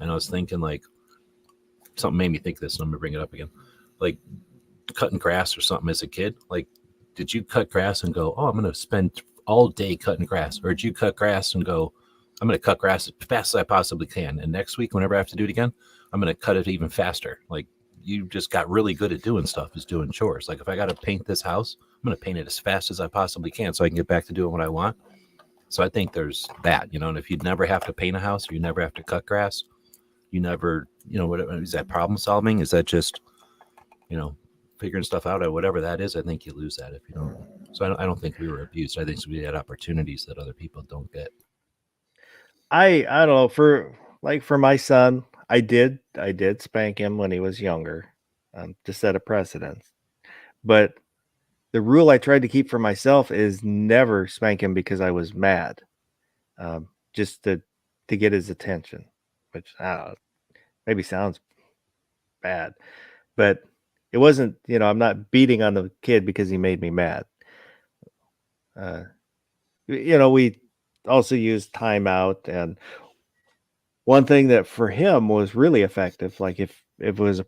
and I was thinking like something made me think this, and I'm gonna bring it up again. Like cutting grass or something as a kid. Like, did you cut grass and go, "Oh, I'm gonna spend all day cutting grass," or did you cut grass and go, "I'm gonna cut grass as fast as I possibly can," and next week, whenever I have to do it again, I'm gonna cut it even faster. Like you just got really good at doing stuff, is doing chores. Like if I got to paint this house, I'm going to paint it as fast as I possibly can so I can get back to doing what I want. So I think there's that, and if you'd never have to paint a house or you never have to cut grass, you never, what is that problem solving? Is that just, figuring stuff out or whatever that is? I think you lose that if you don't. So I don't think we were abused. I think we had opportunities that other people don't get. I don't know, for my son, I did spank him when he was younger, to set a precedent. But the rule I tried to keep for myself is never spank him because I was mad, just to get his attention, which maybe sounds bad, but it wasn't. I'm not beating on the kid because he made me mad. We also used timeout, and one thing that for him was really effective, like if it was a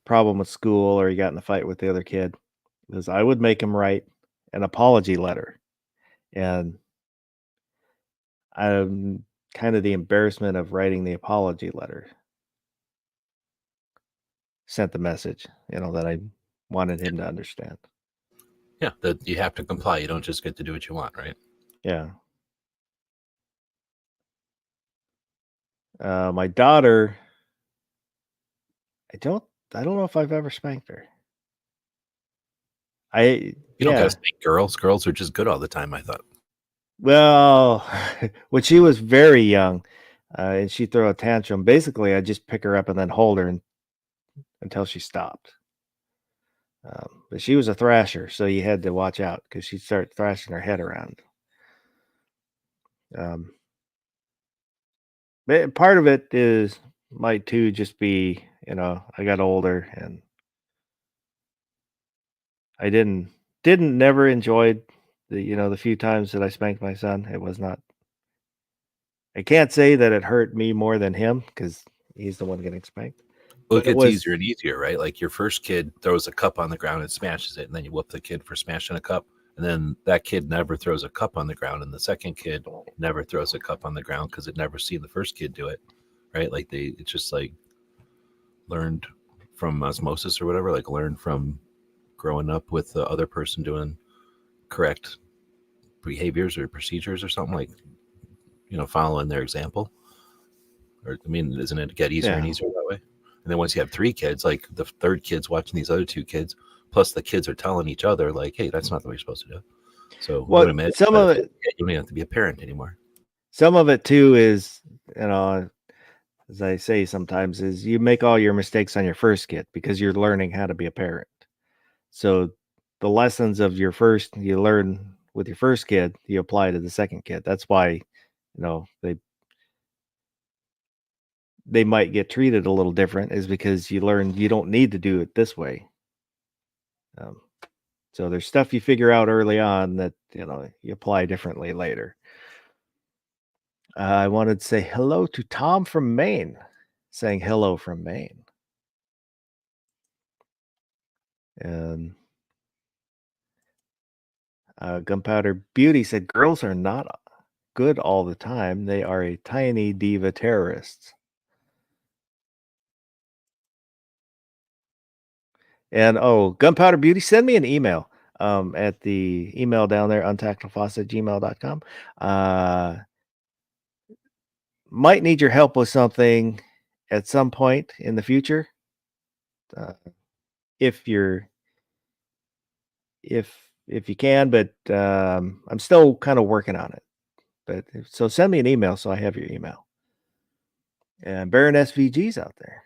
problem with school or he got in a fight with the other kid, was I would make him write an apology letter. And I'm kind of the embarrassment of writing the apology letter sent the message, that I wanted him to understand. Yeah, that you have to comply. You don't just get to do what you want, right? Yeah. My daughter, I don't know if I've ever spanked her. You don't gotta spank girls. Girls are just good all the time, I thought. Well, when she was very young, and she'd throw a tantrum, basically I'd just pick her up and then hold her until she stopped. But she was a thrasher, so you had to watch out because she'd start thrashing her head around. But part of it might too just be, I got older and I never enjoyed the few times that I spanked my son. It was not. I can't say that it hurt me more than him because he's the one getting spanked. Well, it gets easier and easier, right? Like your first kid throws a cup on the ground and smashes it, and then you whoop the kid for smashing a cup. And then that kid never throws a cup on the ground, and the second kid never throws a cup on the ground because it never seen the first kid do it, right? Like it's just like learned from osmosis or whatever, like learned from growing up with the other person doing correct behaviors or procedures or something, like, following their example. Or, doesn't it get easier and easier that way? And then once you have three kids, like the third kid's watching these other two kids, plus the kids are telling each other, like, hey, that's not the way you're supposed to do. So some of it, you don't have to be a parent anymore. Some of it too is, as I say sometimes, is you make all your mistakes on your first kid because you're learning how to be a parent. So the lessons of you learn with your first kid, you apply to the second kid. That's why, they might get treated a little different, is because you learn you don't need to do it this way. So there's stuff you figure out early on that, you apply differently later. I wanted to say hello to Tom from Maine, saying hello from Maine. And Gunpowder Beauty said girls are not good all the time. They are a tiny diva terrorists. And Gunpowder Beauty, send me an email at the email down there, untactedfloss@gmail.com. Might need your help with something at some point in the future. If you can, but I'm still kind of working on it. But so send me an email so I have your email. And Baron SVG's out there.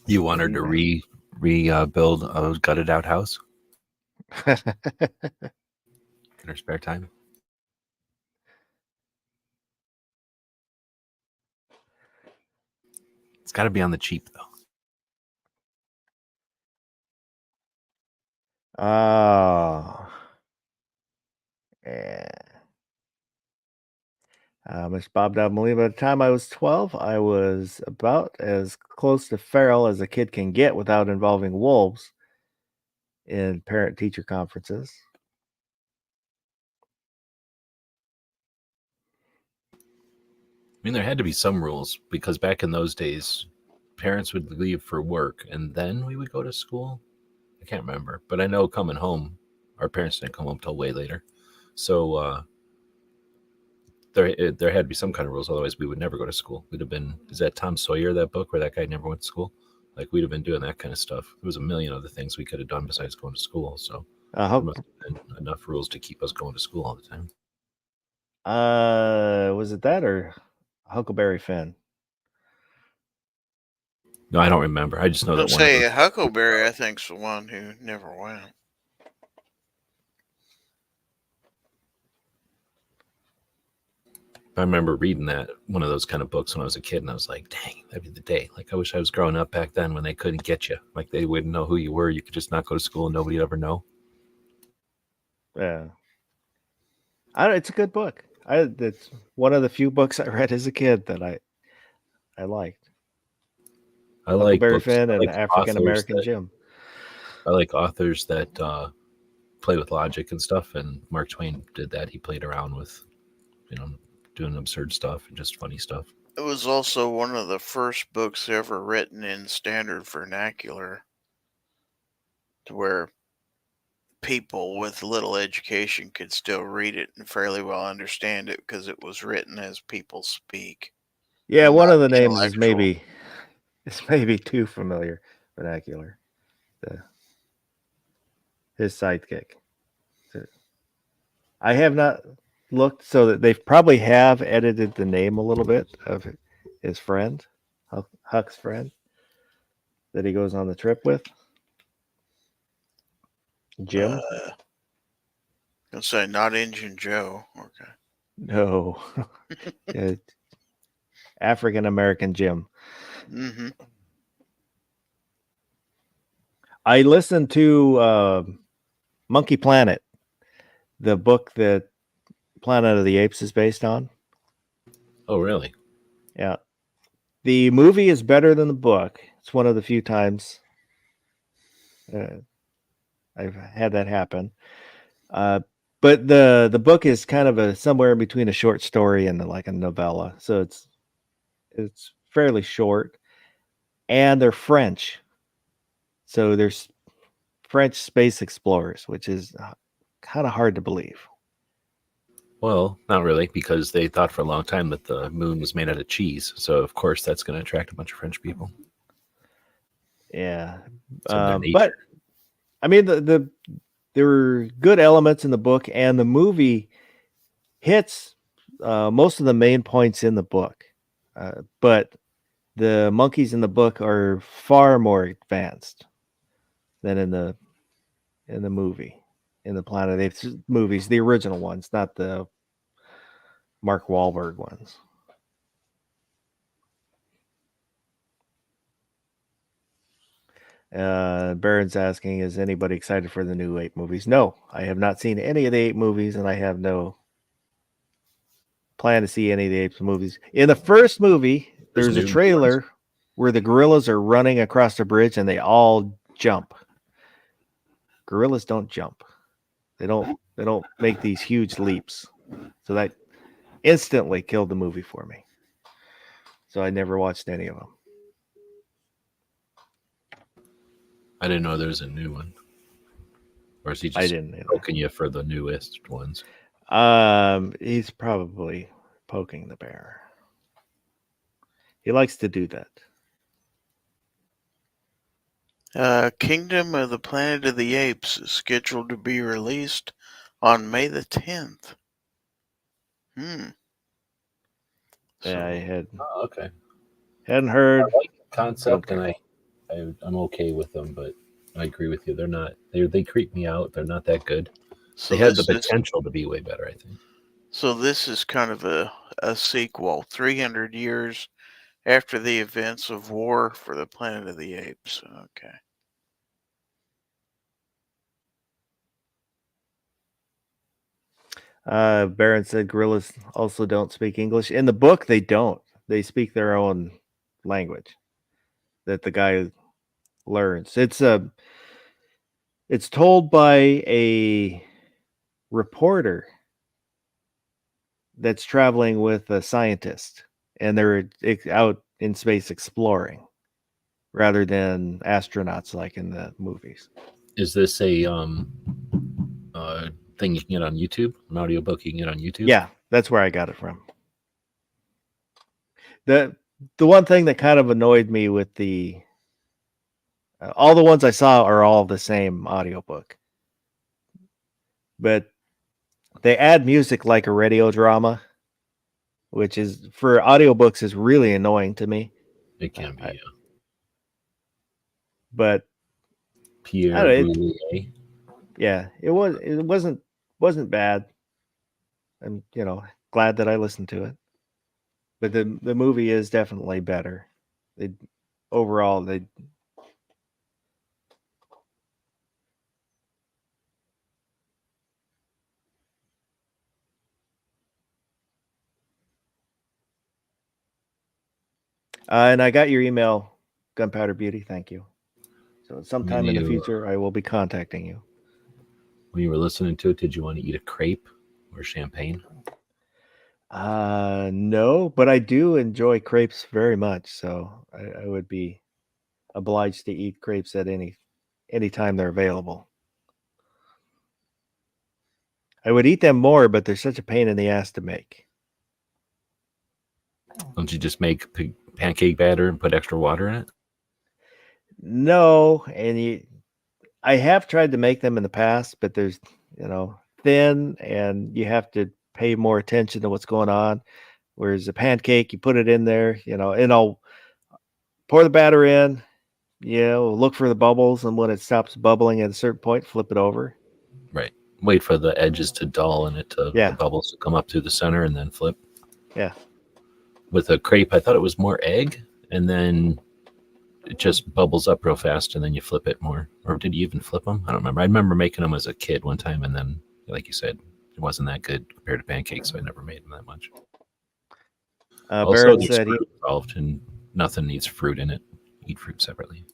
You want her to rebuild a gutted out house? in her spare time. It's got to be on the cheap, though. Oh. Yeah. Mr. Bob Dowd, by the time I was 12, I was about as close to feral as a kid can get without involving wolves in parent-teacher conferences. I mean, there had to be some rules because back in those days, parents would leave for work and then we would go to school. I can't remember, but I know coming home, our parents didn't come home till way later. So there had to be some kind of rules. Otherwise, we would never go to school. We'd have been, is that Tom Sawyer, that book where that guy never went to school? Like, we'd have been doing that kind of stuff. There was a million other things we could have done besides going to school. So there must have been enough rules to keep us going to school all the time. Was it that or Huckleberry Finn? No, I don't remember. I just know that I'd one. say Huckleberry, I think, is the one who never went. I remember reading that one of those kind of books when I was a kid, and I was like, "Dang, that'd be the day!" Like, I wish I was growing up back then when they couldn't get you. Like, they wouldn't know who you were. You could just not go to school, and nobody'd ever know. Yeah, it's a good book. It's one of the few books I read as a kid that I liked. I like Huckleberry books, Finn I and like African American authors Jim. I like authors that play with logic and stuff, and Mark Twain did that. He played around with, doing absurd stuff and just funny stuff. It was also one of the first books ever written in standard vernacular, to where people with little education could still read it and fairly well understand it because it was written as people speak. Yeah, and one not of the names is intellectual. maybe too familiar vernacular. His sidekick. I have not looked, so that they probably have edited the name a little bit of his friend, Huck's friend, that he goes on the trip with. Jim? I'll say not Injun Joe. Okay. No. African American Jim. Mm-hmm. I listened to Monkey Planet, the book that Planet of the Apes is based on. Oh, really? Yeah. The movie is better than the book. It's one of the few times I've had that happen. But the book is kind of somewhere in between a short story and like a novella. So it's fairly short. And they're French. So there's French space explorers, which is kind of hard to believe. Well, not really, because they thought for a long time that the moon was made out of cheese. So, of course, that's going to attract a bunch of French people. Yeah. So but, I mean, there were good elements in the book, and the movie hits most of the main points in the book. But the monkeys in the book are far more advanced than in the movie, in the Planet of the Apes movies, the original ones, not the Mark Wahlberg ones. Baron's asking, is anybody excited for the new Ape movies? No, I have not seen any of the Ape movies, and I have no plan to see any of the Apes movies. In the first movie, there's a trailer where the gorillas are running across the bridge and they all jump. Gorillas don't jump. They don't make these huge leaps. So that instantly killed the movie for me. So I never watched any of them. I didn't know there was a new one. Or is he just poking you for the newest ones? He's probably poking the bear. He likes to do that. Kingdom of the Planet of the Apes is scheduled to be released on May the 10th. Yeah, I had. Oh, okay. Hadn't heard. I like the concept, and I'm okay with them, but I agree with you. They're not. They creep me out. They're not that good. So They had the this is potential to be way better, I think. so this is kind of a sequel, 300 years after the events of War for the Planet of the Apes. Okay. Baron said gorillas also don't speak English. In the book, they don't. They speak their own language that the guy learns. It's told by a reporter that's traveling with a scientist, and they're out in space exploring rather than astronauts like in the movies. Is this a thing you can get on YouTube? An audiobook you can get on YouTube? Yeah, that's where I got it from. The one thing that kind of annoyed me with the all the ones I saw are all the same audiobook. But they add music like a radio drama, which is for audiobooks is really annoying to me. It can be. But Pierre Boulier. Yeah, it wasn't bad. I'm glad that I listened to it. But the movie is definitely better. Overall. And I got your email, Gunpowder Beauty. Thank you. So sometime in the future, I will be contacting you. When you were listening to it, did you want to eat a crepe or champagne? No, but I do enjoy crepes very much. So I would be obliged to eat crepes at any time they're available. I would eat them more, but they're such a pain in the ass to make. Don't you just make pancake batter and put extra water in it? No, and I have tried to make them in the past, but there's thin, and you have to pay more attention to what's going on. Whereas a pancake, you put it in there, and I'll pour the batter in, look for the bubbles, and when it stops bubbling at a certain point, flip it over. Right. Wait for the edges to dull and the bubbles to come up through the center and then flip. Yeah. With a crepe, I thought it was more egg, and then it just bubbles up real fast, and then you flip it more. Or did you even flip them? I don't remember. I remember making them as a kid one time, and then, like you said, it wasn't that good compared to pancakes, so I never made them that much. Also, Baron there's said fruit involved, and nothing needs fruit in it. Eat fruit separately.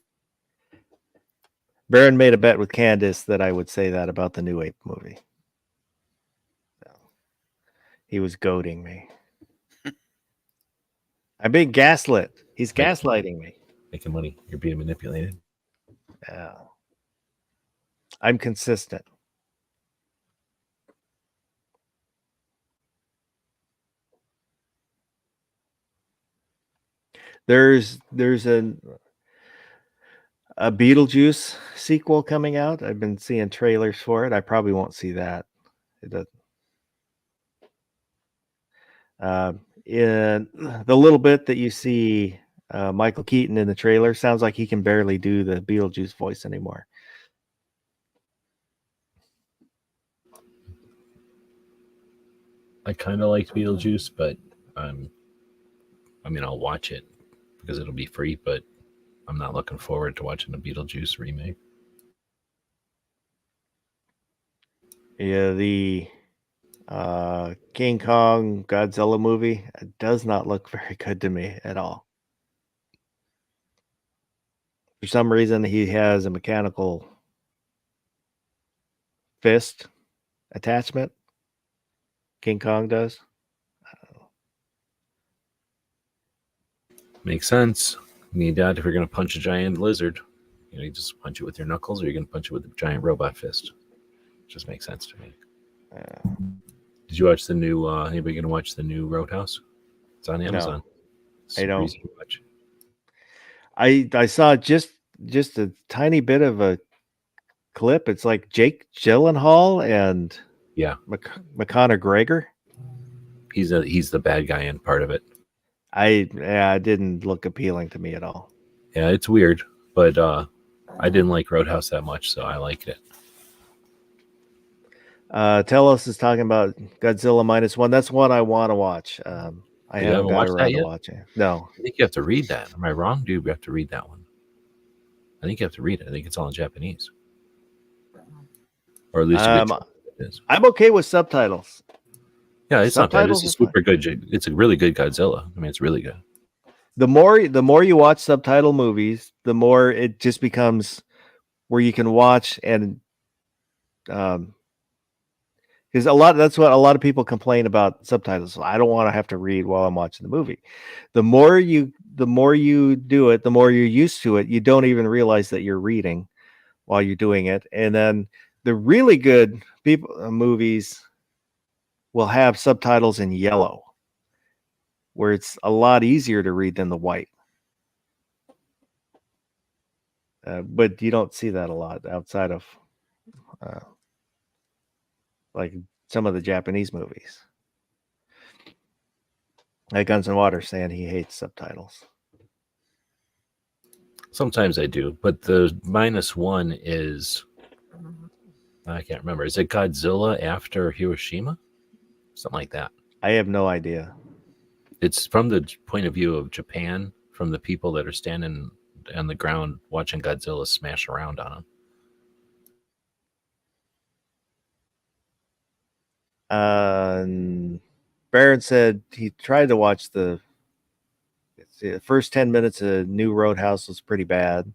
Baron made a bet with Candace that I would say that about the new Ape movie. So, he was goading me. I'm being gaslit. He's gaslighting me. Making money. You're being manipulated. Yeah. I'm consistent. There's a Beetlejuice sequel coming out. I've been seeing trailers for it. I probably won't see that. In the little bit that you see Michael Keaton in the trailer, sounds like he can barely do the Beetlejuice voice anymore. I kind of liked Beetlejuice, but I'll watch it because it'll be free, but I'm not looking forward to watching a Beetlejuice remake. Yeah, the King Kong Godzilla movie does not look very good to me at all. For some reason, he has a mechanical fist attachment. King Kong does. Makes sense. You need that if you're going to punch a giant lizard. You just punch it with your knuckles, or you're going to punch it with a giant robot fist. It just makes sense to me. Did you watch the new? Anybody going to watch the new Roadhouse? It's on Amazon. No, I don't. I saw just a tiny bit of a clip. It's like Jake Gyllenhaal and McConaughey. He's the bad guy in part of it. It didn't look appealing to me at all. Yeah, it's weird, but I didn't like Roadhouse that much, so I liked it. Telos is talking about Godzilla -1. That's one I want to watch. I You haven't haven't got watched that around to yet? watching it. No. I think you have to read that. Am I wrong? Do you have to read that one? I think you have to read it. I think it's all in Japanese, or at least a good Um, chunk of it is. I'm okay with subtitles. Yeah, it's not bad. It's Subtitles a are fine. super good. It's a really good Godzilla. I mean, it's really good. The more you watch subtitle movies, the more it just becomes where you can watch and because that's what a lot of people complain about subtitles. I don't want to have to read while I'm watching the movie. The more you do it, the more you're used to it. You don't even realize that you're reading while you're doing it. And then the really good movies will have subtitles in yellow, where it's a lot easier to read than the white. But you don't see that a lot outside of like some of the Japanese movies. Like Guns and Water saying he hates subtitles. Sometimes I do, but the -1 is, I can't remember. Is it Godzilla after Hiroshima? Something like that. I have no idea. It's from the point of view of Japan, from the people that are standing on the ground watching Godzilla smash around on them. Barron said he tried to watch the first 10 minutes of New Roadhouse was pretty bad.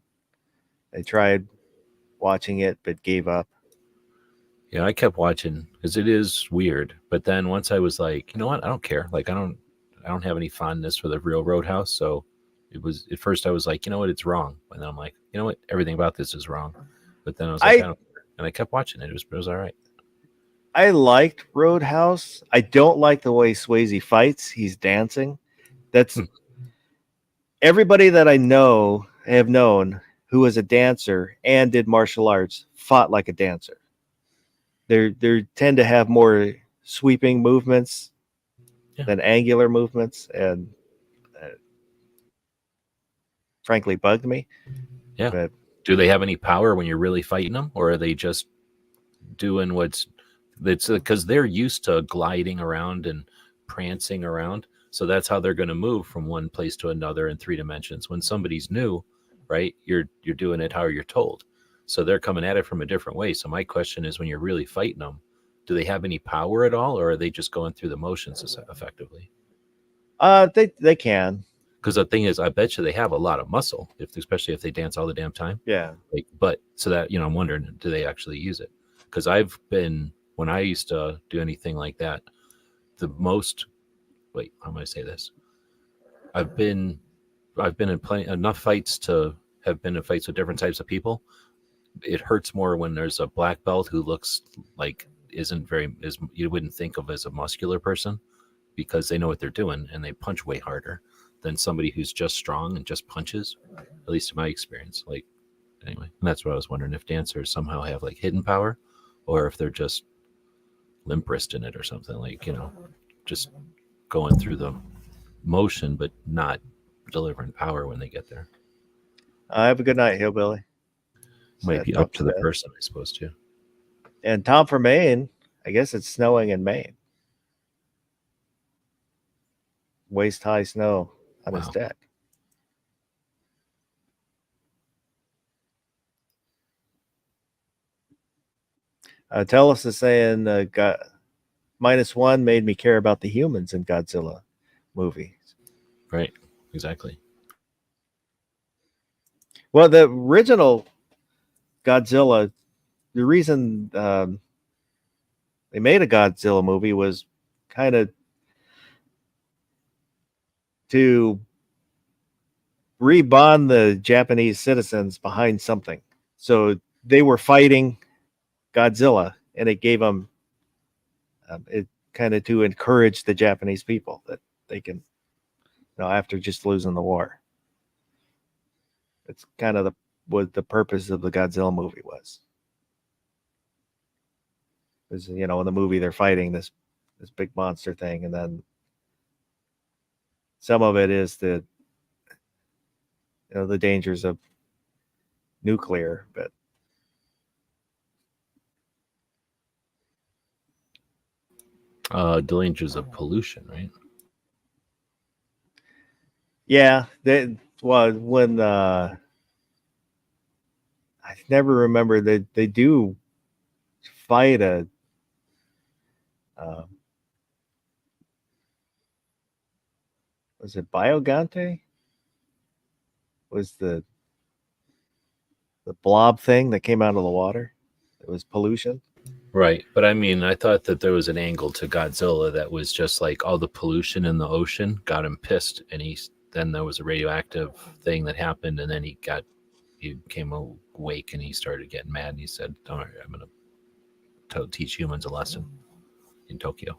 They tried watching it but gave up. Yeah, I kept watching because it is weird. But then once I was like, you know what? I don't care. Like I don't have any fondness for the real Roadhouse. So it was at first I was like, you know what? It's wrong. And then I'm like, you know what? Everything about this is wrong. But then I was like, I don't care. And I kept watching it. It was all right. I liked Roadhouse. I don't like the way Swayze fights. He's dancing. That's everybody that I have known who was a dancer and did martial arts fought like a dancer. They tend to have more sweeping movements than angular movements, and frankly bugged me. Yeah. But do they have any power when you're really fighting them, or are they just doing that's because they're used to gliding around and prancing around, so that's how they're going to move from one place to another in 3 dimensions. When somebody's new, right, you're doing it how you're told, so they're coming at it from a different way. So my question is, when you're really fighting them, do they have any power at all, or are they just going through the motions effectively? They can. Because the thing is, I bet you they have a lot of muscle, especially if they dance all the damn time. Yeah. Like, but so that, you know, I'm wondering, do they actually use it? Because when I used to do anything like that, how am I say this? I've been in enough fights to have been in fights with different types of people. It hurts more when there's a black belt who looks like you wouldn't think of as a muscular person, because they know what they're doing and they punch way harder than somebody who's just strong and just punches, at least in my experience. Like, anyway, and that's what I was wondering, if dancers somehow have like hidden power, or if they're just limp wristing it or something, like, you know, just going through the motion but not delivering power when they get there. Have a good night, Hillbilly. Might be up to the person, I suppose, too. And Tom from Maine, I guess it's snowing in Maine. Waist high snow on his deck. Telos is saying -1 made me care about the humans in Godzilla movies. Right, exactly. Well, the original Godzilla, the reason they made a Godzilla movie was kind of to rebond the Japanese citizens behind something. So they were fighting Godzilla, and it gave them it kind of to encourage the Japanese people that they can, after just losing the war. It's kind of what the purpose of the Godzilla movie was. Because, in the movie they're fighting this big monster thing, and then some of it is the dangers of nuclear, but Dangers of pollution, right? Yeah, when I never remember they do fight a was it Biogante? Was the blob thing that came out of the water? It was pollution. Right. But I mean, I thought that there was an angle to Godzilla that was just like all the pollution in the ocean got him pissed, and then there was a radioactive thing that happened, and then he came awake and he started getting mad, and he said, "All right, I'm going to teach humans a lesson in Tokyo."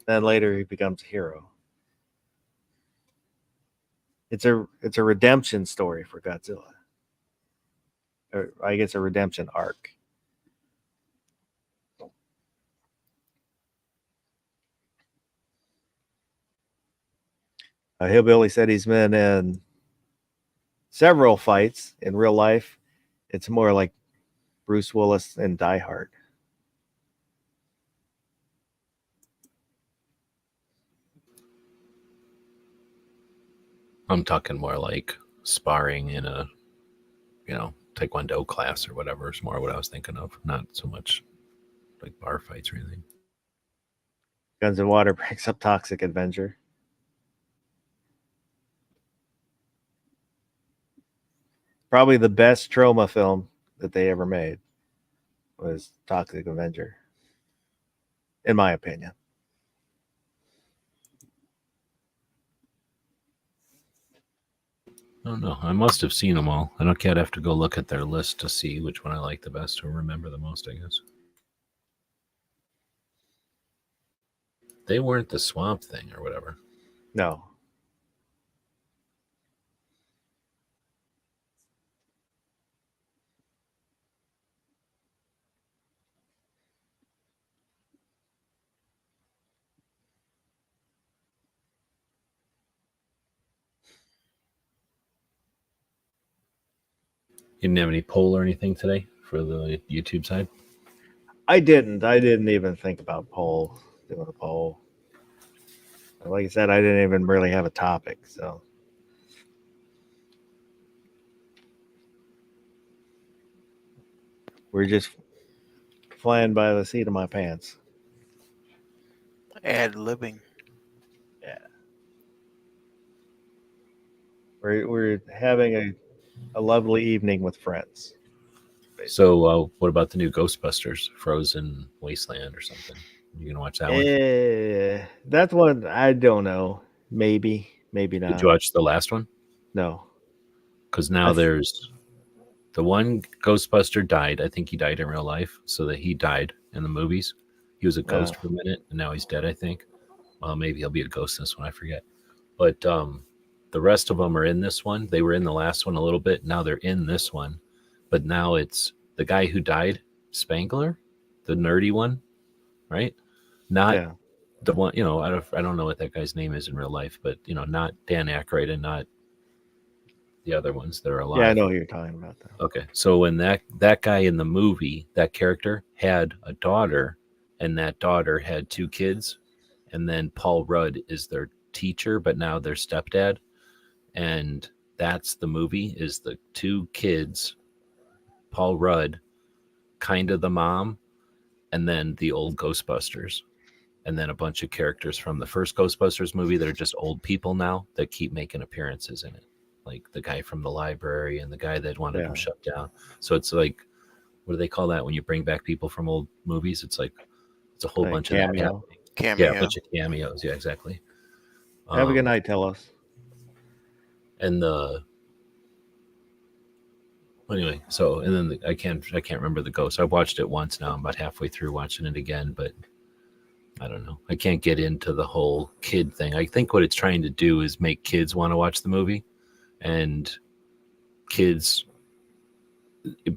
Then later he becomes a hero. It's a redemption story for Godzilla. Or I guess a redemption arc. Hillbilly said he's been in several fights in real life. It's more like Bruce Willis and Die Hard. I'm talking more like sparring in a, Taekwondo class or whatever is more what I was thinking of. Not so much like bar fights or anything. Guns and Water breaks up Toxic Avenger. Probably the best Troma film that they ever made was Toxic Avenger, in my opinion. I don't know. I must have seen them all. I don't have to go look at their list to see which one I like the best or remember the most, I guess. They weren't the Swamp Thing or whatever. No. You didn't have any poll or anything today for the YouTube side? I didn't even think about doing a poll. Like I said, I didn't even really have a topic, so we're just flying by the seat of my pants. Ad-libbing. Yeah. We're having a lovely evening with friends. Basically. So what about the new Ghostbusters Frozen Wasteland or something? You gonna watch that one? That's one I don't know. Maybe not. Did you watch the last one? No. Because now there's the one Ghostbuster died. I think he died in real life, so that he died in the movies. He was a ghost for a minute, and now he's dead, I think. Well, maybe he'll be a ghost in this one, I forget. But the rest of them are in this one. They were in the last one a little bit. Now they're in this one. But now it's the guy who died, Spangler, the nerdy one, right? Not the one, I don't know what that guy's name is in real life, but, not Dan Aykroyd and not the other ones that are alive. Yeah, I know who you're talking about, though. Okay. So when that guy in the movie, that character, had a daughter, and that daughter had 2 kids, and then Paul Rudd is their teacher, but now their stepdad. And that's the movie, is the 2 kids, Paul Rudd, kind of the mom, and then the old Ghostbusters. And then a bunch of characters from the first Ghostbusters movie that are just old people now that keep making appearances in it. Like the guy from the library and the guy that wanted them shut down. So it's like, what do they call that when you bring back people from old movies? It's like, it's a whole bunch of that happening. Cameo. Yeah, a bunch of cameos. Yeah, exactly. Have a good night, tell us. And anyway, so, and then I can't remember the ghost. I watched it once now. I'm about halfway through watching it again, but I don't know. I can't get into the whole kid thing. I think what it's trying to do is make kids want to watch the movie, and kids.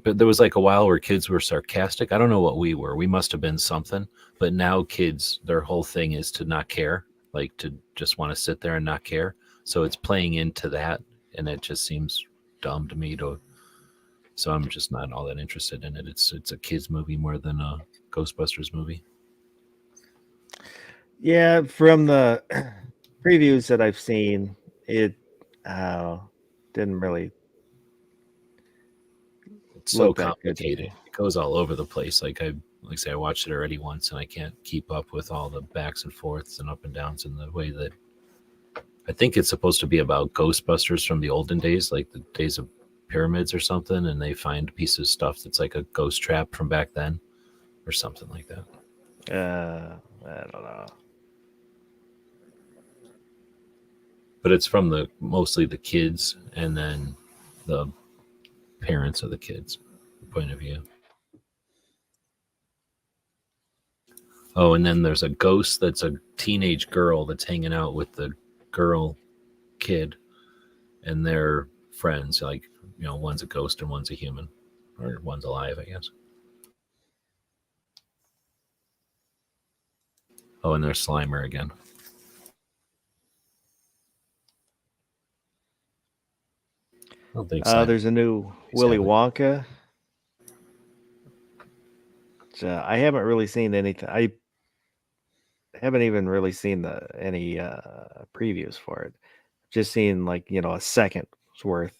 But there was like a while where kids were sarcastic. I don't know what we were. We must have been something. But now kids, their whole thing is to not care, like to just want to sit there and not care. So it's playing into that, and it just seems dumb to me to So I'm just not all that interested in it. It's a kids movie more than a Ghostbusters movie. Yeah, from the previews that I've seen, it didn't really It's so look that good to complicated. me. It goes all over the place. Like I say, I watched it already once, and I can't keep up with all the backs and forths and up and downs in the way that I think it's supposed to be about Ghostbusters from the olden days, like the days of pyramids or something, and they find a piece of stuff that's like a ghost trap from back then, or something like that. I don't know. But it's from the mostly the kids and then the parents of the kids' point of view. Oh, and then there's a ghost that's a teenage girl that's hanging out with the girl kid, and they're friends. Like, one's a ghost and one's a human, or one's alive, I guess. Oh, and there's Slimer again. I don't think There's a new Willy Wonka. I haven't really seen anything. I haven't even really seen any previews for it. Just seen like a second's worth.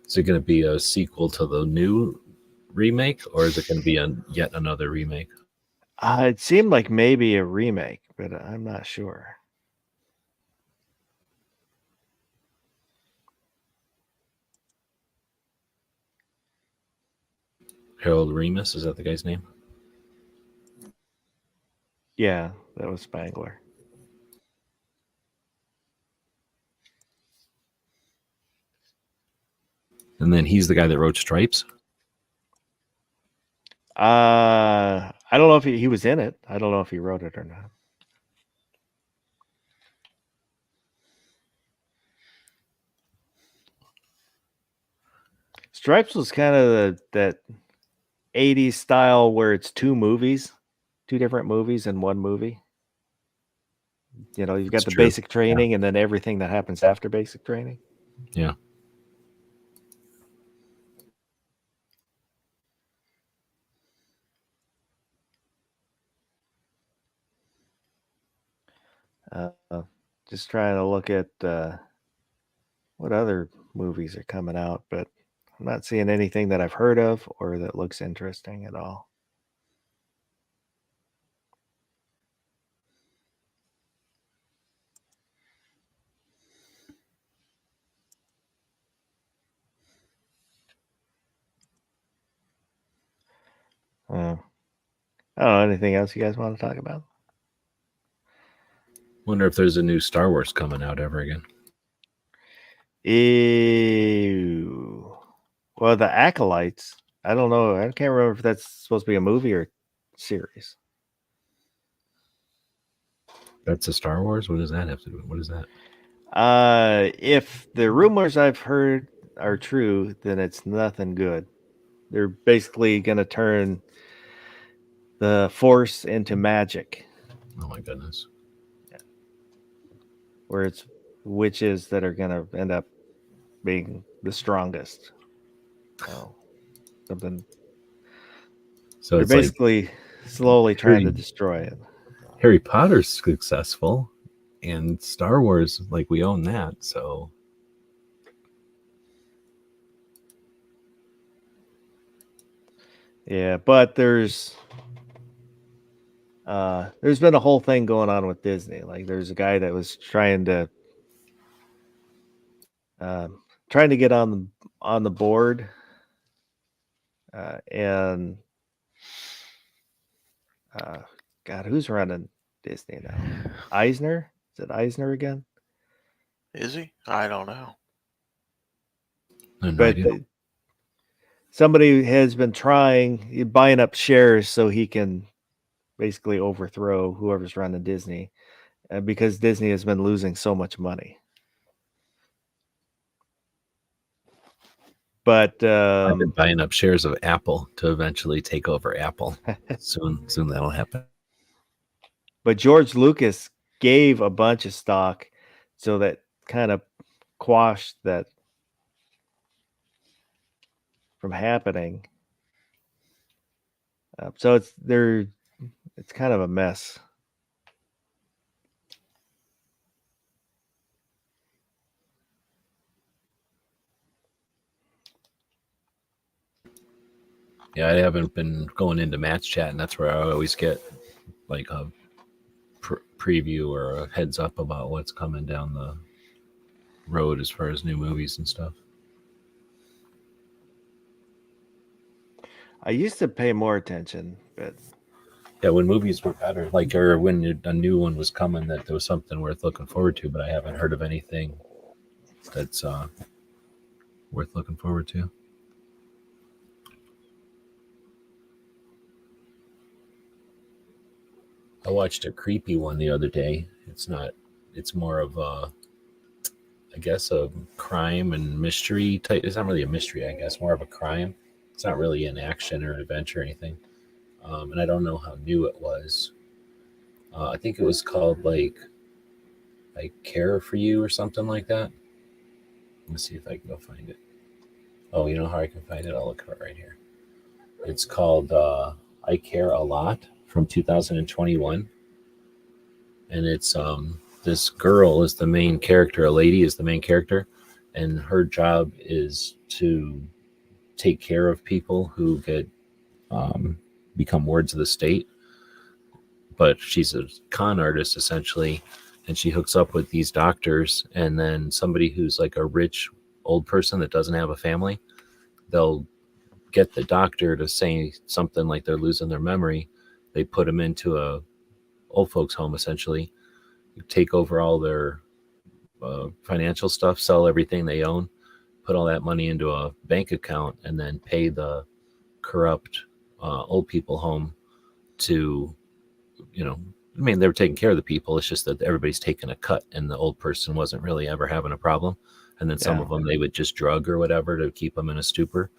Is it going to be a sequel to the new remake, or is it going to be yet another remake? It seemed like maybe a remake, but I'm not sure. Harold Ramis, is that the guy's name? Yeah, that was Spangler. And then he's the guy that wrote Stripes? I don't know if he was in it. I don't know if he wrote it or not. Stripes was kind of that 80s style where it's two different movies in one movie. You've got the basic training and then everything that happens after basic training. Yeah. Just trying to look at what other movies are coming out, but I'm not seeing anything that I've heard of or that looks interesting at all. I don't know. Anything else you guys want to talk about? Wonder if there's a new Star Wars coming out ever again. Ew. Well, the Acolytes. I don't know. I can't remember if that's supposed to be a movie or series. That's a Star Wars? What does that have to do? What is that? If the rumors I've heard are true, then it's nothing good. They're basically going to turn the Force into magic. Oh my goodness. Yeah. Where it's witches that are going to end up being the strongest. Something. So they're basically slowly trying to destroy it. Harry Potter's successful, and Star Wars, like, we own that, so. Yeah, but there's been a whole thing going on with Disney. Like, there's a guy that was trying to get on the board, and God, who's running Disney now? Eisner? Is it Eisner again? Is he? I don't know. But somebody has been buying up shares so he can basically overthrow whoever's running Disney, because Disney has been losing so much money. But I've been buying up shares of Apple to eventually take over Apple. Soon that'll happen. But George Lucas gave a bunch of stock, so that kind of quashed that from happening. So it's kind of a mess. Yeah, I haven't been going into match chat, and that's where I always get like a preview or a heads up about what's coming down the road as far as new movies and stuff. I used to pay more attention, but Yeah, when movies were better, like, or when a new one was coming, that there was something worth looking forward to, but I haven't heard of anything that's worth looking forward to. I watched a creepy one the other day. It's more of a, I guess, a crime and mystery type. It's not really a mystery, I guess, more of a crime. It's not really an action or adventure or anything. And I don't know how new it was. I think it was called like I Care for You or something like that. Let me see if I can go find it. Oh, you know how I can find it? I'll look for it right here. It's called I Care a Lot from 2021. And it's this girl is the main character, a lady is the main character, and her job is to take care of people who get become wards of the state. But she's a con artist essentially, and she hooks up with these doctors, and then somebody who's like a rich old person that doesn't have a family, they'll get the doctor to say something like they're losing their memory. They put them into a old folks home essentially, take over all their financial stuff, sell everything they own, put all that money into a bank account, and then pay the corrupt old people home to, I mean, they were taking care of the people. It's just that everybody's taking a cut, and the old person wasn't really ever having a problem. And then some of them they would just drug or whatever to keep them in a stupor.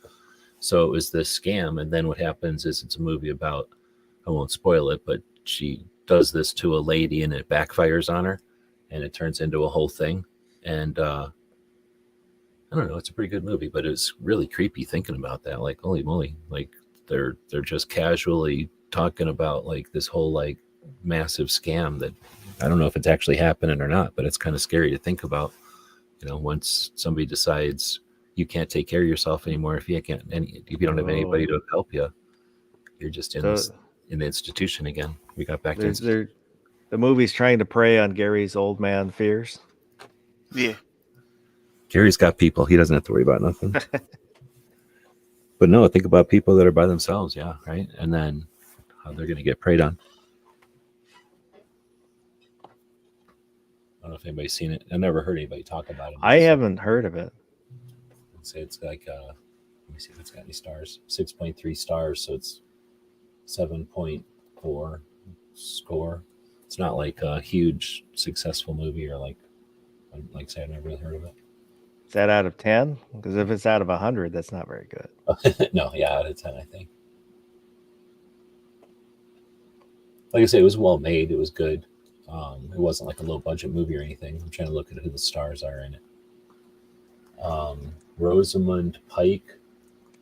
So it was this scam. And then what happens is it's a movie about, I won't spoil it, but she does this to a lady and it backfires on her, and it turns into a whole thing. And I don't know, it's a pretty good movie, but it's really creepy thinking about that. Like, holy moly, like they're just casually talking about like this whole like massive scam that I don't know if it's actually happening or not, but it's kind of scary to think about. Once somebody decides you can't take care of yourself anymore, if you don't have anybody to help you, you're just in the institution again. We got back to the movie's trying to prey on Gary's old man fears. Yeah. Gary's got people. He doesn't have to worry about nothing. But no, think about people that are by themselves. Yeah. Right. And then how they're going to get preyed on. I don't know if anybody's seen it. I've never heard anybody talk about it. I haven't heard of it. I'd say it's like, let me see if it's got any stars. 6.3 stars. So it's 7.4 score. It's not like a huge successful movie or like say I've never really heard of it. Is that out of 10? Because if it's out of 100, that's not very good. No, yeah, out of 10, I think. Like I say, it was well made. It was good. It wasn't like a low budget movie or anything. I'm trying to look at who the stars are in it. Rosamund Pike,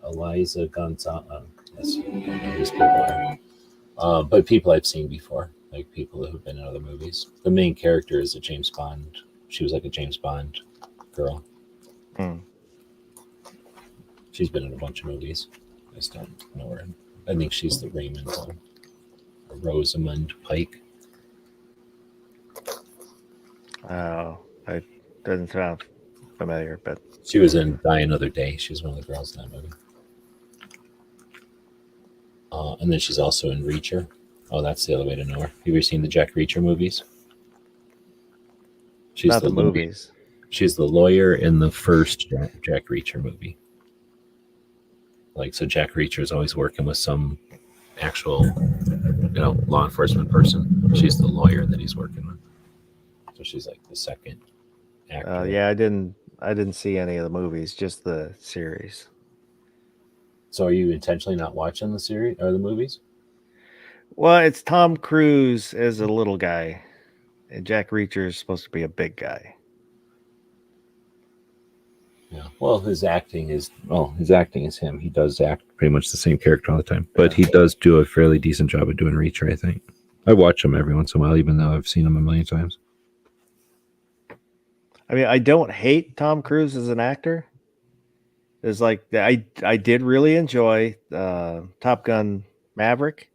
Eliza Gonzalez. Yes, I don't know who these people are. But people I've seen before, like people who have been in other movies. The main character is a James Bond. She was like a James Bond girl. She's been in a bunch of movies. I just don't know her. I think she's the Raymond one. Rosamund Pike. Oh, it doesn't sound familiar, but she was in Die Another Day. She was one of the girls in that movie. And then she's also in Reacher. Oh, that's the other way to know her. Have you ever seen the Jack Reacher movies? She's not the movies. She's the lawyer in the first Jack Reacher movie. Like, so Jack Reacher is always working with some actual, law enforcement person. She's the lawyer that he's working with. So she's like the second actor. Yeah, I didn't see any of the movies, just the series. So are you intentionally not watching the series or the movies? Well, it's Tom Cruise as a little guy, and Jack Reacher is supposed to be a big guy. Yeah. Well, his acting is him. He does act pretty much the same character all the time, but he does do a fairly decent job of doing Reacher, I think. I watch him every once in a while, even though I've seen him a million times. I mean, I don't hate Tom Cruise as an actor. It's like I did really enjoy Top Gun Maverick.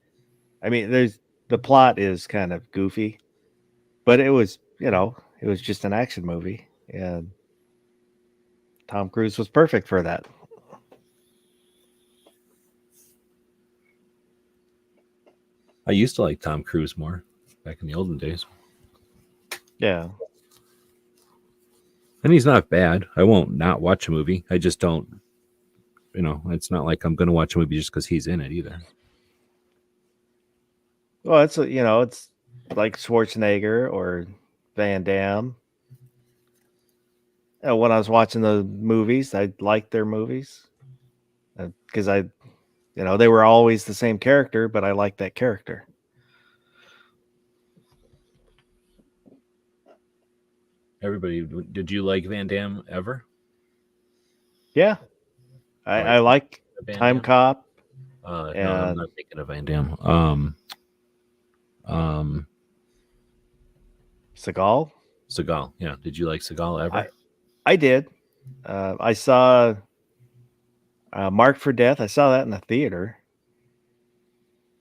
I mean, the plot is kind of goofy, but it was it was just an action movie, and Tom Cruise was perfect for that. I used to like Tom Cruise more back in the olden days. Yeah. And he's not bad. I won't not watch a movie. I just don't, it's not like I'm going to watch a movie just because he's in it either. Well, it's it's like Schwarzenegger or Van Damme. When I was watching the movies, I liked their movies because they were always the same character, but I liked that character. Everybody, did you like Van Damme ever? Yeah, I like Time Damme? Cop. No, I'm not thinking of Van Damme. Seagal. Seagal, yeah. Did you like Seagal ever? I did. I saw Marked for Death. I saw that in the theater.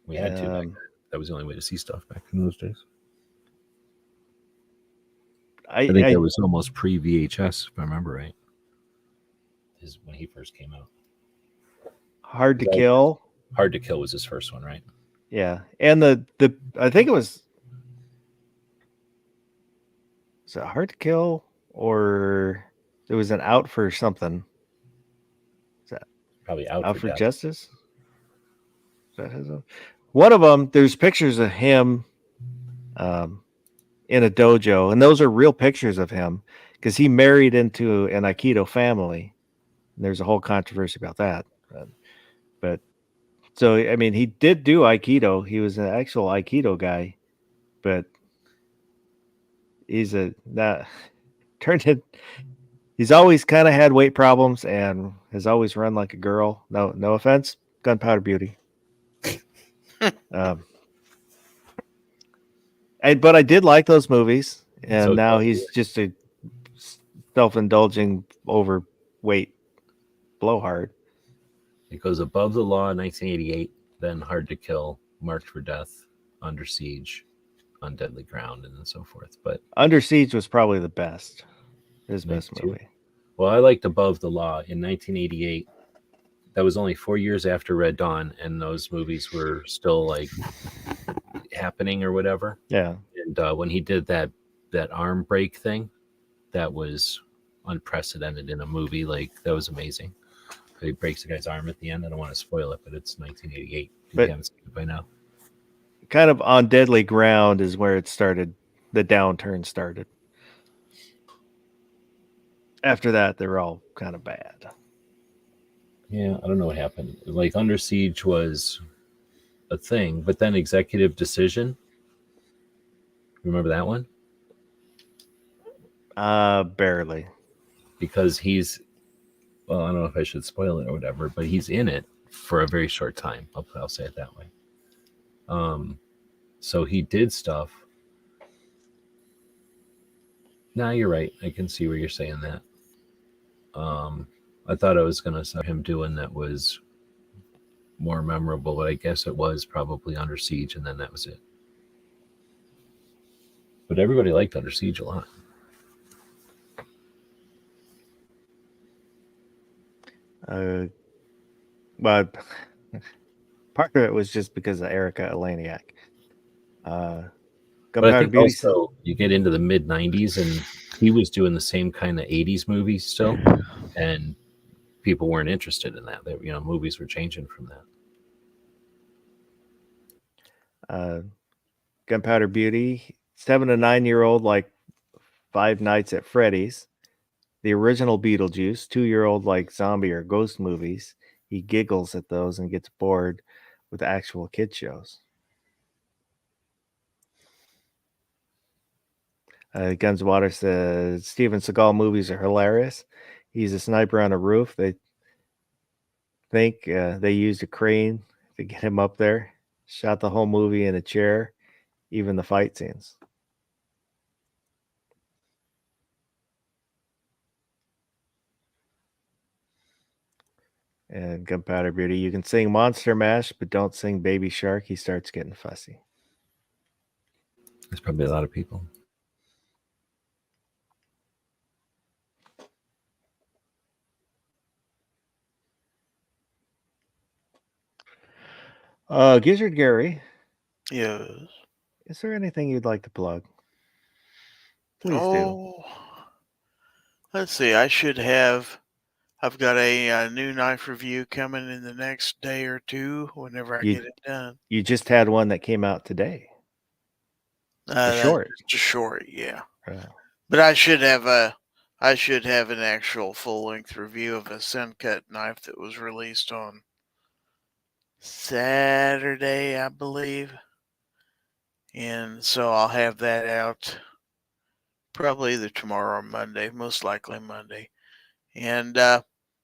We had to. Back then. That was the only way to see stuff back in those days. I think that was almost pre VHS, if I remember right. Is when he first came out. Hard to Kill. Hard to Kill was his first one, right? Yeah, and the I think it was it Hard to Kill, or it was an Out for something. Is that probably Out for Justice? Is that his own? One of them. There's pictures of him, in a dojo, and those are real pictures of him because he married into an Aikido family. And there's a whole controversy about that, but so I mean, he did do Aikido. He was an actual Aikido guy, but he's he's always kind of had weight problems and has always run like a girl. No offense, Gunpowder Beauty. But I did like those movies, and so now he's just a self-indulging, overweight blowhard. It goes Above the Law in 1988, then Hard to Kill, Marked for Death, Under Siege, On Deadly Ground, and so forth. But Under Siege was probably the best. His best movie. Well, I liked Above the Law in 1988. That was only 4 years after Red Dawn, and those movies were still like happening or whatever. Yeah. And when he did that arm break thing, that was unprecedented in a movie. Like, that was amazing. He breaks the guy's arm at the end. I don't want to spoil it, but it's 1988. You haven't seen it by now. Kind of On Deadly Ground is where it started. The downturn started. After that, they were all kind of bad. Yeah, I don't know what happened. Like, Under Siege was a thing, but then Executive Decision. Remember that one? Barely. Because well, I don't know if I should spoil it or whatever, but he's in it for a very short time. I'll say it that way. So he did stuff. Nah, you're right. I can see where you're saying that. I thought I was going to say him doing that was more memorable, but I guess it was probably Under Siege, and then that was it. But everybody liked Under Siege a lot. But part of it was just because of Erika Eleniak. But I think also you get into the mid 90s and he was doing the same kind of 80s movies still, and people weren't interested in that. Movies were changing from that. Gunpowder Beauty, 7 to 9 year old like Five Nights at Freddy's. The original Beetlejuice, 2-year-old like zombie or ghost movies. He giggles at those and gets bored with actual kid shows. Guns Water says Steven Seagal movies are hilarious. He's a sniper on a roof. They think they used a crane to get him up there. Shot the whole movie in a chair, even the fight scenes. And Gunpowder Beauty, you can sing Monster Mash, but don't sing Baby Shark. He starts getting fussy. There's probably a lot of people. Gizzard Gary, Yes. is there anything you'd like to plug? Please do. Oh, let's see. I've got a new knife review coming in the next day or two whenever I You- get it done. You just had one that came out today. That's short. just a short, yeah. Uh, But I should have an actual full length review of a Sencut knife that was released on Saturday, I believe. And so I'll have that out probably either tomorrow or Monday, most likely Monday. And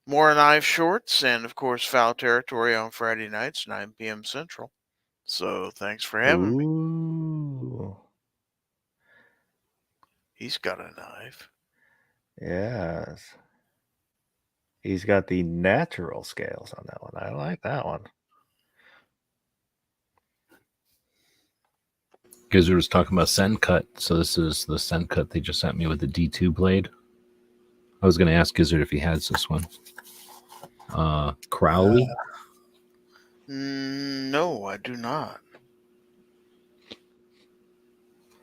more knife shorts and of course Foul Territory on Friday nights, 9 p.m. Central. So thanks for having me. Ooh. He's got a knife. Yes. He's got the natural scales on that one. I like that one. Gizzard was talking about Sencut, so this is the Sencut they just sent me with the D2 blade. I was going to ask Gizzard if he has this one. Crowley? No, I do not.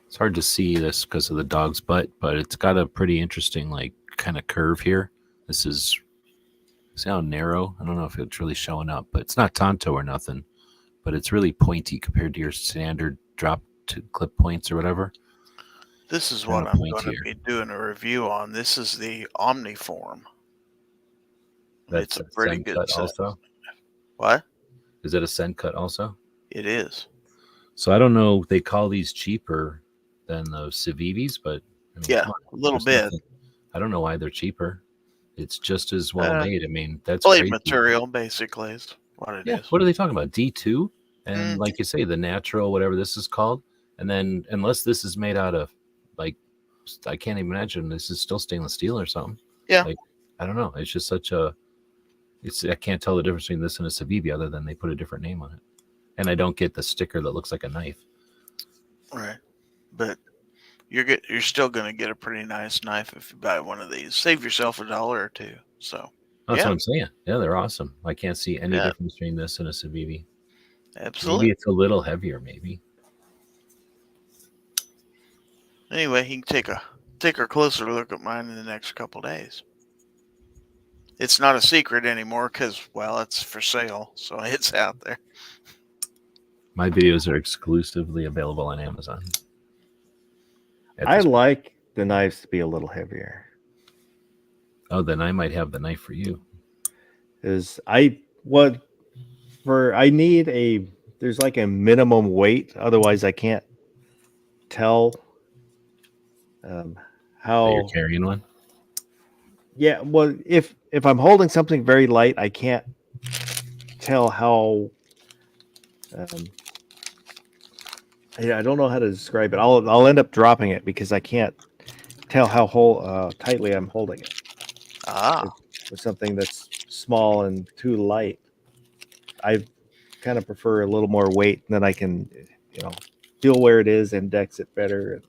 It's hard to see this because of the dog's butt, but it's got a pretty interesting, like, kind of curve here. This is, see how narrow? I don't know if it's really showing up, but it's not Tonto or nothing, but it's really pointy compared to your standard drop to clip points or whatever. This is Kinda what I'm going to pointier. be doing a review on. This is the Omniform. That's It's a pretty good Sencut set. also. What? Is it a Sencut also? It is. So I don't know. They call these cheaper than those Civivis, but I mean, Yeah, come on, a little there's bit. nothing- I don't know why they're cheaper. It's just as well made. I mean, that's Blade crazy. material, basically, is what it Yeah. is. What are they talking about? D2? And Mm. like you say, the natural, whatever this is called. And then unless this is made out of, like, I can't even imagine this is still stainless steel or something. Yeah. Like, I don't know. It's just such a, I can't tell the difference between this and a Civivi other than they put a different name on it. And I don't get the sticker that looks like a knife. Right. But you're still going to get a pretty nice knife if you buy one of these. Save yourself $1 or $2. So That's Yeah. what I'm saying. Yeah, they're awesome. I can't see any Yeah. difference between this and a Civivi. absolutely. Maybe it's a little heavier, maybe. Anyway, you can take a closer look at mine in the next couple days. It's not a secret anymore because, well, it's for sale, so it's out there. My videos are exclusively available on Amazon. At I this- like the knives to be a little heavier. Oh, then I might have the knife for you. Is there's like a minimum weight, otherwise I can't tell That how. you're carrying one. Yeah, well, if I'm holding something very light, I can't tell how. I don't know how to describe it. I'll end up dropping it because I can't tell how tightly I'm holding it. Ah, With something that's small and too light, I kind of prefer a little more weight, and then I can, feel where it is, index it better.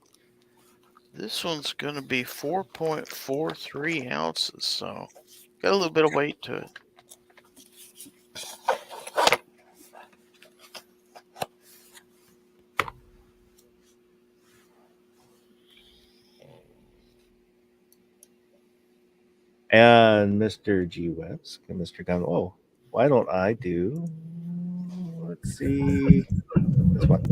this one's going to be 4.43 ounces, so got a little bit of weight to it. And Mr. G Webs and Mr. Gunn. Oh, why don't I do? Let's see. This one.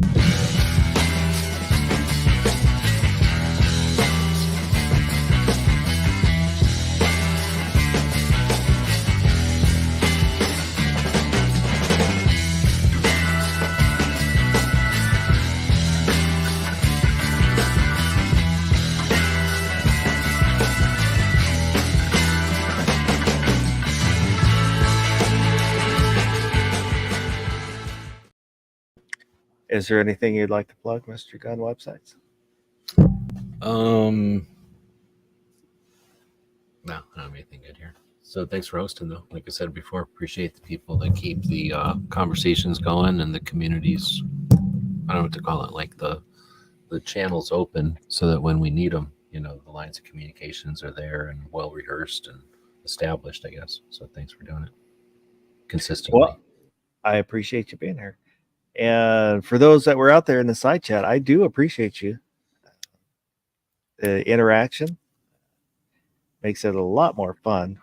Is there anything you'd like to plug, Mr. Gunn websites? No, I don't have anything good here. So thanks for hosting, though. Like I said before, appreciate the people that keep the conversations going and the communities. I don't know what to call it, like the channels open, so that when we need them, you know, the lines of communications are there and well rehearsed and established, I guess. So thanks for doing it consistently. Well, I appreciate you being here. And for those that were out there in the side chat, I do appreciate you. The interaction makes it a lot more fun.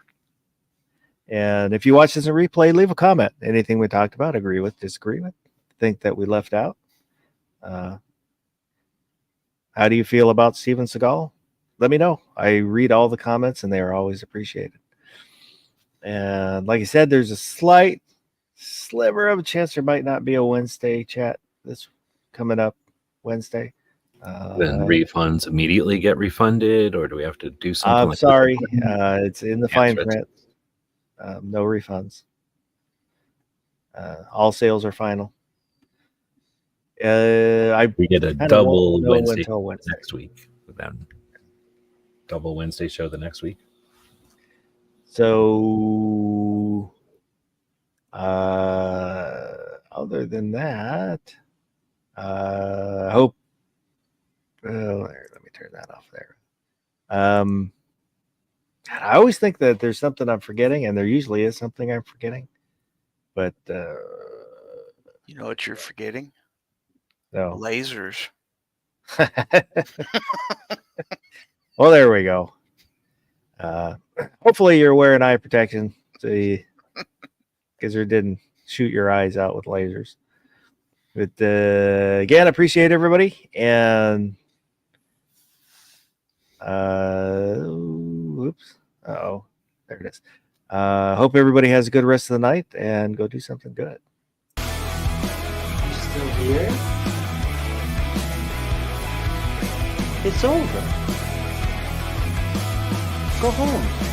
And if you watch this in replay, leave a comment. Anything we talked about, agree with, disagree with, think that we left out. How do you feel about Steven Seagal? Let me know. I read all the comments and they are always appreciated. And like I said, there's a slight sliver of a chance there might not be a Wednesday chat this coming up Wednesday. Then refunds immediately get refunded, or do we have to do something? I'm like sorry. that? It's in the fine print. No refunds. All sales are final. We get a kinda double won't know Wednesday until Wednesday. next week. Then double Wednesday show the next week. So, other than that, I hope. Let me turn that off there. I always think that there's something I'm forgetting, and there usually is something I'm forgetting. But You know what you're forgetting? no. Lasers. Well, there we go. Hopefully you're wearing eye protection, because it didn't shoot your eyes out with lasers. But again, appreciate everybody, and oops, oh, there it is. Hope everybody has a good rest of the night, and go do something good. You still here? It's over. Go home.